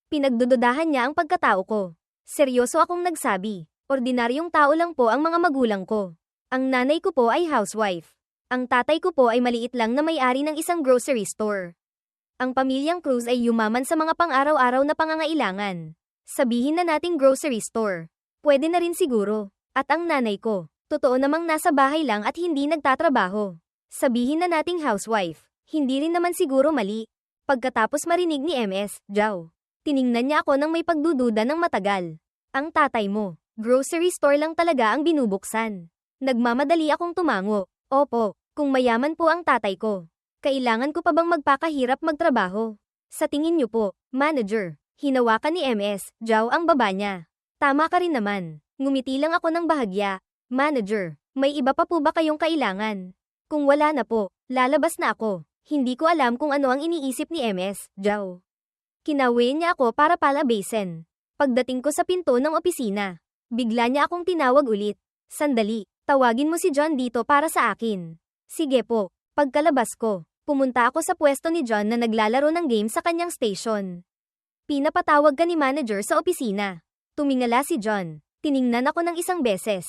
Pinagdududahan niya ang pagkatao ko. Seryoso akong nagsabi. Ordinaryong tao lang po ang mga magulang ko. Ang nanay ko po ay housewife. Ang tatay ko po ay maliit lang na may-ari ng isang grocery store. Ang pamilyang Cruz ay yumaman sa mga pang-araw-araw na pangangailangan. Sabihin na nating grocery store. Pwede na rin siguro. At ang nanay ko, totoo namang nasa bahay lang at hindi nagtatrabaho. Sabihin na nating housewife. Hindi rin naman siguro mali. Pagkatapos marinig ni MS, Zhao, tiningnan niya ako nang may pagdududa ng matagal. Ang tatay mo, grocery store lang talaga ang binubuksan. Nagmamadali akong tumango. Opo, kung mayaman po ang tatay ko. Kailangan ko pa bang magpakahirap magtrabaho? Sa tingin niyo po, manager, hinawakan ni MS, Zhao ang baba niya. Tama ka rin naman. Ngumiti lang ako ng bahagya. Manager, may iba pa po ba kayong kailangan? Kung wala na po, lalabas na ako. Hindi ko alam kung ano ang iniisip ni MS, Zhao. Kinawi niya ako para palabasin. Pagdating ko sa pinto ng opisina, bigla niya akong tinawag ulit. Sandali, tawagin mo si John dito para sa akin. Sige po. Pagkalabas ko, pumunta ako sa pwesto ni John na naglalaro ng game sa kanyang station. Pinapatawag ka ni manager sa opisina. Tumingala si John. Tiningnan ako ng isang beses.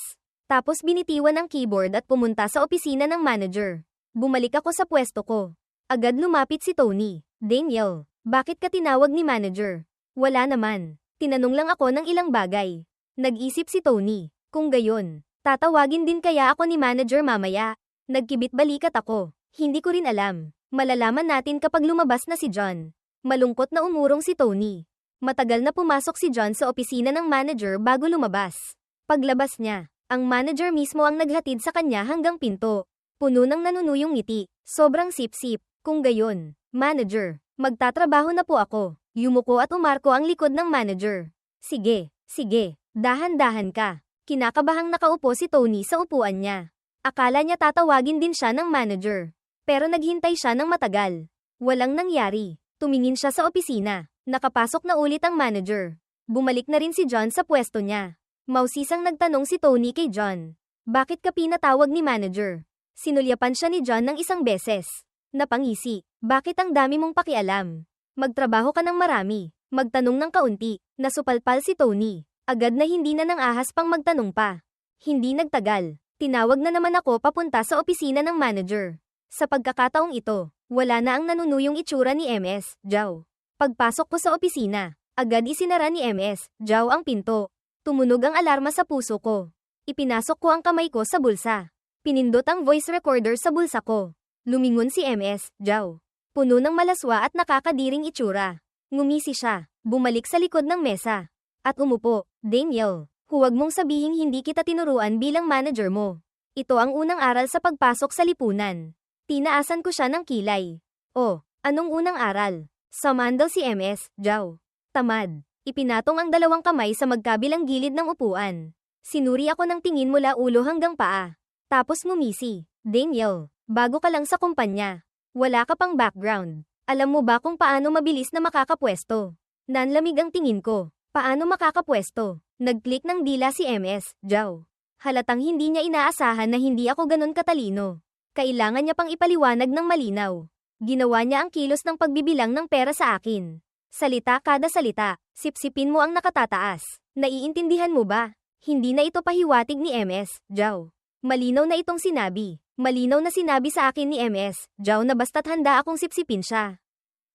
Tapos binitiwan ang keyboard at pumunta sa opisina ng manager. Bumalik ako sa pwesto ko. Agad lumapit si Tony. Daniel, bakit ka tinawag ni manager? Wala naman. Tinanong lang ako ng ilang bagay. Nag-isip si Tony. Kung gayon, tatawagin din kaya ako ni manager mamaya. Nagkibit balikat ako. Hindi ko rin alam. Malalaman natin kapag lumabas na si John. Malungkot na umurong si Tony. Matagal na pumasok si John sa opisina ng manager bago lumabas. Paglabas niya, ang manager mismo ang naghatid sa kanya hanggang pinto. Puno ng nanunuyong ngiti. Sobrang sip-sip. Kung gayon, manager, magtatrabaho na po ako. Yumuko at umarko ang likod ng manager. Sige, sige, dahan-dahan ka. Kinakabahang nakaupo si Tony sa upuan niya. Akala niya tatawagin din siya ng manager. Pero naghintay siya ng matagal. Walang nangyari. Tumingin siya sa opisina. Nakapasok na ulit ang manager. Bumalik na rin si John sa pwesto niya. Mausisang nagtanong si Tony kay John. Bakit ka pinatawag ni manager? Sinulyapan siya ni John ng isang beses. Napangisi. Bakit ang dami mong pakialam? Magtrabaho ka ng marami. Magtanong ng kaunti. Nasupalpal si Tony. Agad na hindi na nang ahas pang magtanong pa. Hindi nagtagal. Tinawag na naman ako papunta sa opisina ng manager. Sa pagkakataong ito, wala na ang nanunuyong itsura ni MS, Zhao. Pagpasok ko sa opisina, agad isinara ni MS, Zhao ang pinto. Tumunog ang alarma sa puso ko. Ipinasok ko ang kamay ko sa bulsa. Pinindot ang voice recorder sa bulsa ko. Lumingon si MS, Zhao. Puno ng malaswa at nakakadiring itsura. Ngumisi siya, bumalik sa likod ng mesa. At umupo. Daniel, huwag mong sabihing hindi kita tinuruan bilang manager mo. Ito ang unang aral sa pagpasok sa lipunan. Tinaasan ko siya ng kilay. Oh, anong unang aral? Sumandal si MS, Zhao. Tamad. Ipinatong ang dalawang kamay sa magkabilang gilid ng upuan. Sinuri ako ng tingin mula ulo hanggang paa. Tapos ngumisi. Daniel, bago ka lang sa kumpanya. Wala ka pang background. Alam mo ba kung paano mabilis na makakapwesto? Nanlamig ang tingin ko. Paano makakapwesto? Nag-click ng dila si MS, Zhao. Halatang hindi niya inaasahan na hindi ako ganun katalino. Kailangan niya pang ipaliwanag ng malinaw. Ginawa niya ang kilos ng pagbibilang ng pera sa akin. Salita kada salita, sipsipin mo ang nakatataas. Naiintindihan mo ba? Hindi na ito pahiwatig ni MS, Zhao. Malinaw na itong sinabi. Malinaw na sinabi sa akin ni MS, Zhao na basta't handa akong sipsipin siya.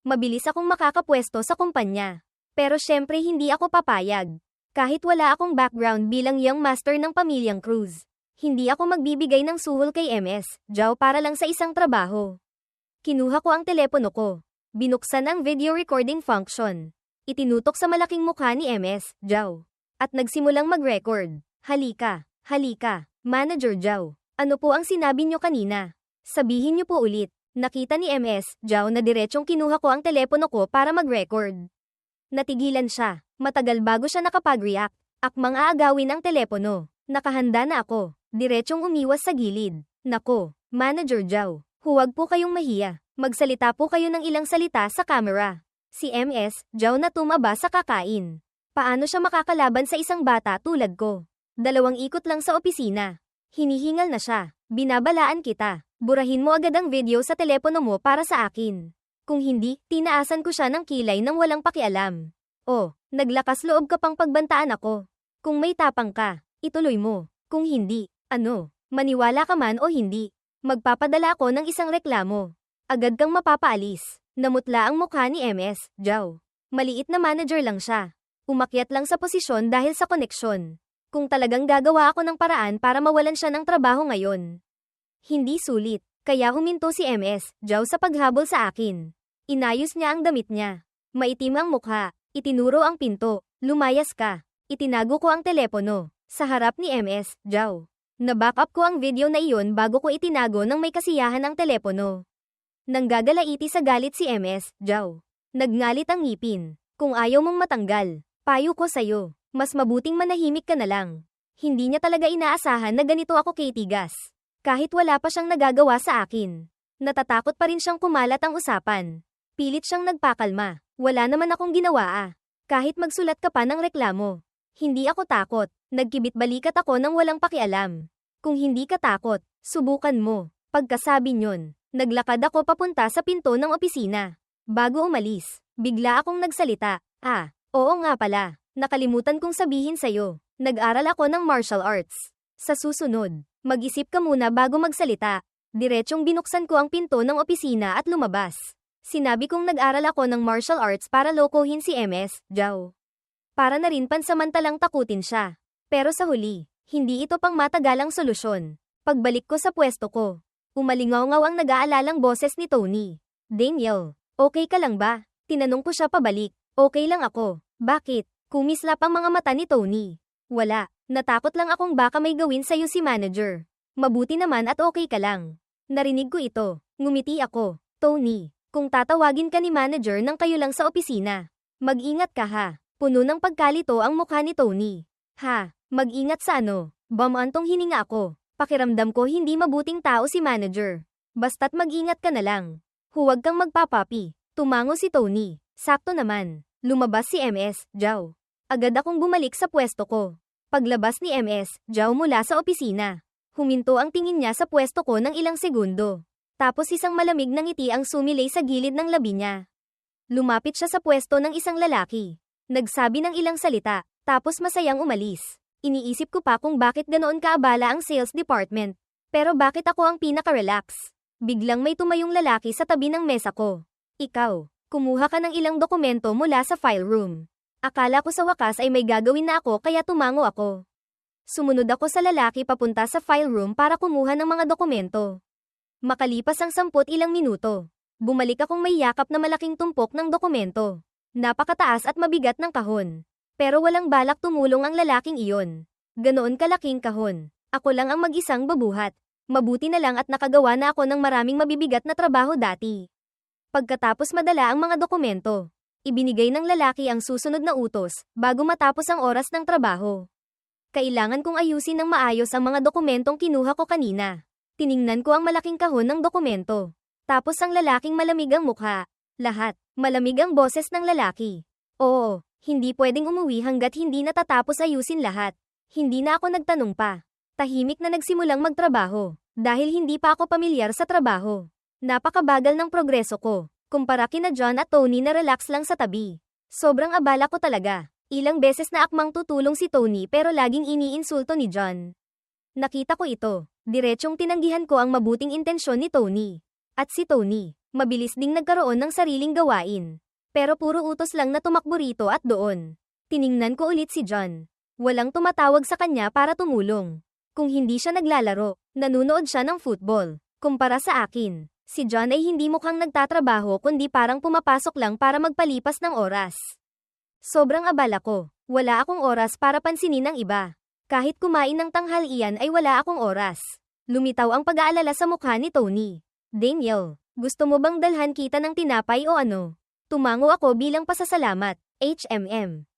Mabilis akong makakapwesto sa kumpanya. Pero syempre hindi ako papayag. Kahit wala akong background bilang young master ng pamilyang Cruz. Hindi ako magbibigay ng suhol kay MS, Zhao para lang sa isang trabaho. Kinuha ko ang telepono ko. Binuksan ang video recording function. Itinutok sa malaking mukha ni MS, Zhao. At nagsimulang mag-record. Halika, halika, Manager Zhao. Ano po ang sinabi niyo kanina? Sabihin niyo po ulit. Nakita ni MS, Zhao na diretsong kinuha ko ang telepono ko para mag-record. Natigilan siya. Matagal bago siya nakapag-react. Akmang aagawin ang telepono. Nakahanda na ako. Diretsong umiwas sa gilid. Nako, Manager Zhao. Huwag po kayong mahiya. Magsalita po kayo ng ilang salita sa camera. Si MS, Zhao na tumaba sa kakain. Paano siya makakalaban sa isang bata tulad ko? 2 ikot lang sa opisina. Hinihingal na siya. Binabalaan kita. Burahin mo agad ang video sa telepono mo para sa akin. Kung hindi, tinaasan ko siya ng kilay nang walang pakialam. O, naglakas loob ka pang pagbantaan ako. Kung may tapang ka, ituloy mo. Kung hindi, ano, maniwala ka man o hindi, magpapadala ako ng isang reklamo. Agad kang mapapaalis. Namutla ang mukha ni MS, Zhao. Maliit na manager lang siya. Umakyat lang sa posisyon dahil sa koneksyon. Kung talagang gagawa ako ng paraan para mawalan siya ng trabaho ngayon. Hindi sulit, kaya huminto si MS, Zhao sa paghabol sa akin. Inayos niya ang damit niya. Maitim ang mukha, itinuro ang pinto, lumayas ka. Itinago ko ang telepono, sa harap ni MS, Zhao. Na-backup ko ang video na iyon bago ko itinago ng may kasiyahan ang telepono. Nanggagalaiti sa galit si MS, Zhao. Nagngalit ang ngipin. Kung ayaw mong matanggal, payo ko sa'yo, mas mabuting manahimik ka na lang. Hindi niya talaga inaasahan na ganito ako kitigas. Kahit wala pa siyang nagagawa sa akin. Natatakot pa rin siyang kumalat ang usapan. Pilit siyang nagpakalma. Wala naman akong ginawa . Kahit magsulat ka pa ng reklamo. Hindi ako takot. Nagkibit balikat ako nang walang pakialam. Kung hindi ka takot, subukan mo. Pagkasabi niyon, naglakad ako papunta sa pinto ng opisina. Bago umalis, bigla akong nagsalita. Oo nga pala. Nakalimutan kong sabihin sa'yo. Nag-aral ako ng martial arts. Sa susunod, mag-isip ka muna bago magsalita. Diretsyong binuksan ko ang pinto ng opisina at lumabas. Sinabi kong nag-aral ako ng martial arts para lokohin si MS, Zhao. Para na rin pansamantalang takutin siya. Pero sa huli, hindi ito pang matagalang solusyon. Pagbalik ko sa pwesto ko, umalingaw-ngaw ang nag-aalalang boses ni Tony. Daniel, okay ka lang ba? Tinanong ko siya pabalik. Okay lang ako. Bakit? Kumislap ang mga mata ni Tony. Wala. Natakot lang akong baka may gawin sa'yo si manager. Mabuti naman at okay ka lang. Narinig ko ito. Ngumiti ako. Tony, kung tatawagin ka ni manager nang kayo lang sa opisina, mag-ingat ka ha. Puno ng pagkalito ang mukha ni Tony. Mag-ingat sa ano? Bamantong hininga ako. Pakiramdam ko hindi mabuting tao si manager. Basta't mag-ingat ka na lang. Huwag kang magpapapi. Tumango si Tony. Sakto naman. Lumabas si MS, Zhao. Agad akong bumalik sa pwesto ko. Paglabas ni MS, Zhao mula sa opisina. Huminto ang tingin niya sa pwesto ko ng ilang segundo. Tapos isang malamig na ngiti ang sumilay sa gilid ng labi niya. Lumapit siya sa pwesto ng isang lalaki. Nagsabi ng ilang salita, tapos masayang umalis. Iniisip ko pa kung bakit ganoon kaabala ang sales department. Pero bakit ako ang pinaka-relax? Biglang may tumayong lalaki sa tabi ng mesa ko. Ikaw, kumuha ka ng ilang dokumento mula sa file room. Akala ko sa wakas ay may gagawin na ako kaya tumango ako. Sumunod ako sa lalaki papunta sa file room para kumuha ng mga dokumento. Makalipas ang 10 ilang minuto, bumalik akong may yakap na malaking tumpok ng dokumento. Napakataas at mabigat ng kahon. Pero walang balak tumulong ang lalaking iyon. Ganoon kalaking kahon. Ako lang ang mag-isang babuhat. Mabuti na lang at nakagawa na ako ng maraming mabibigat na trabaho dati. Pagkatapos madala ang mga dokumento, ibinigay ng lalaki ang susunod na utos bago matapos ang oras ng trabaho. Kailangan kong ayusin ng maayos ang mga dokumentong kinuha ko kanina. Tiningnan ko ang malaking kahon ng dokumento. Tapos ang lalaking malamig ang mukha. Lahat, malamig ang boses ng lalaki. Oo, hindi pwedeng umuwi hanggat hindi natatapos ayusin lahat. Hindi na ako nagtanong pa. Tahimik na nagsimulang magtrabaho. Dahil hindi pa ako pamilyar sa trabaho. Napakabagal ng progreso ko. Kumpara kina John at Tony na relax lang sa tabi. Sobrang abala ko talaga. Ilang beses na akmang tutulong si Tony pero laging iniinsulto ni John. Nakita ko ito. Diretsyong tinanggihan ko ang mabuting intensyon ni Tony. At si Tony, mabilis ding nagkaroon ng sariling gawain. Pero puro utos lang na tumakbo rito at doon. Tiningnan ko ulit si John. Walang tumatawag sa kanya para tumulong. Kung hindi siya naglalaro, nanunood siya ng football. Kumpara sa akin, si John ay hindi mukhang nagtatrabaho kundi parang pumapasok lang para magpalipas ng oras. Sobrang abala ko. Wala akong oras para pansinin ang iba. Kahit kumain ng tanghalian ay wala akong oras. Lumitaw ang pag-aalala sa mukha ni Tony. Daniel, gusto mo bang dalhan kita ng tinapay o ano? Tumango ako bilang pasasalamat.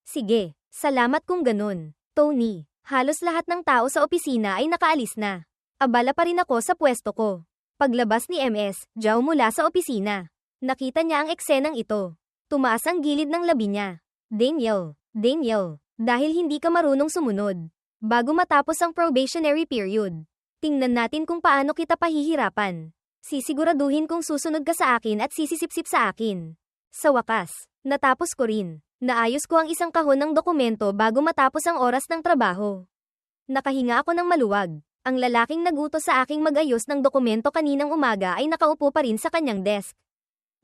Sige, salamat kung ganun. Tony, halos lahat ng tao sa opisina ay nakaalis na. Abala pa rin ako sa pwesto ko. Paglabas ni MS, Zhao mula sa opisina. Nakita niya ang eksenang ito. Tumaas ang gilid ng labi niya. Daniel, dahil hindi ka marunong sumunod. Bago matapos ang probationary period, Tingnan natin kung paano kita pahihirapan. Sisiguraduhin kong susunod ka sa akin at sisisipsip sa akin. Sa wakas, natapos ko rin. Naayos ko ang isang kahon ng dokumento bago matapos ang oras ng trabaho. Nakahinga ako ng maluwag. Ang lalaking nagutos sa aking mag-ayos ng dokumento kaninang umaga ay nakaupo pa rin sa kanyang desk.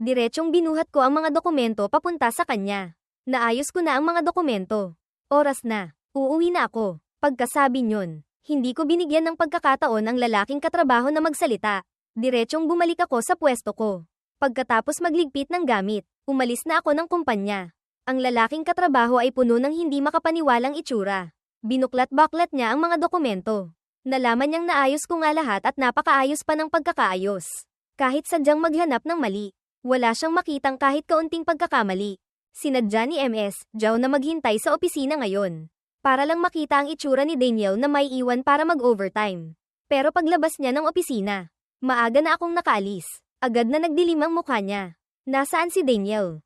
Diretsyong binuhat ko ang mga dokumento papunta sa kanya. Naayos ko na ang mga dokumento. Oras na. Uuwi na ako. Pagkasabi nyon, hindi ko binigyan ng pagkakataon ang lalaking katrabaho na magsalita. Diretsyong bumalik ako sa pwesto ko. Pagkatapos magligpit ng gamit, umalis na ako ng kumpanya. Ang lalaking katrabaho ay puno ng hindi makapaniwalang itsura. Binuklat-baklat niya ang mga dokumento. Nalaman niyang naayos ko nga lahat at napakaayos pa ng pagkakaayos. Kahit sadyang maghanap ng mali, wala siyang makitang kahit kaunting pagkakamali. Sinadya ni MS, Zhao na maghintay sa opisina ngayon. Para lang makita ang itsura ni Daniel na may iwan para mag-overtime. Pero paglabas niya ng opisina, maaga na akong nakaalis. Agad na nagdilim ang mukha niya. Nasaan si Daniel?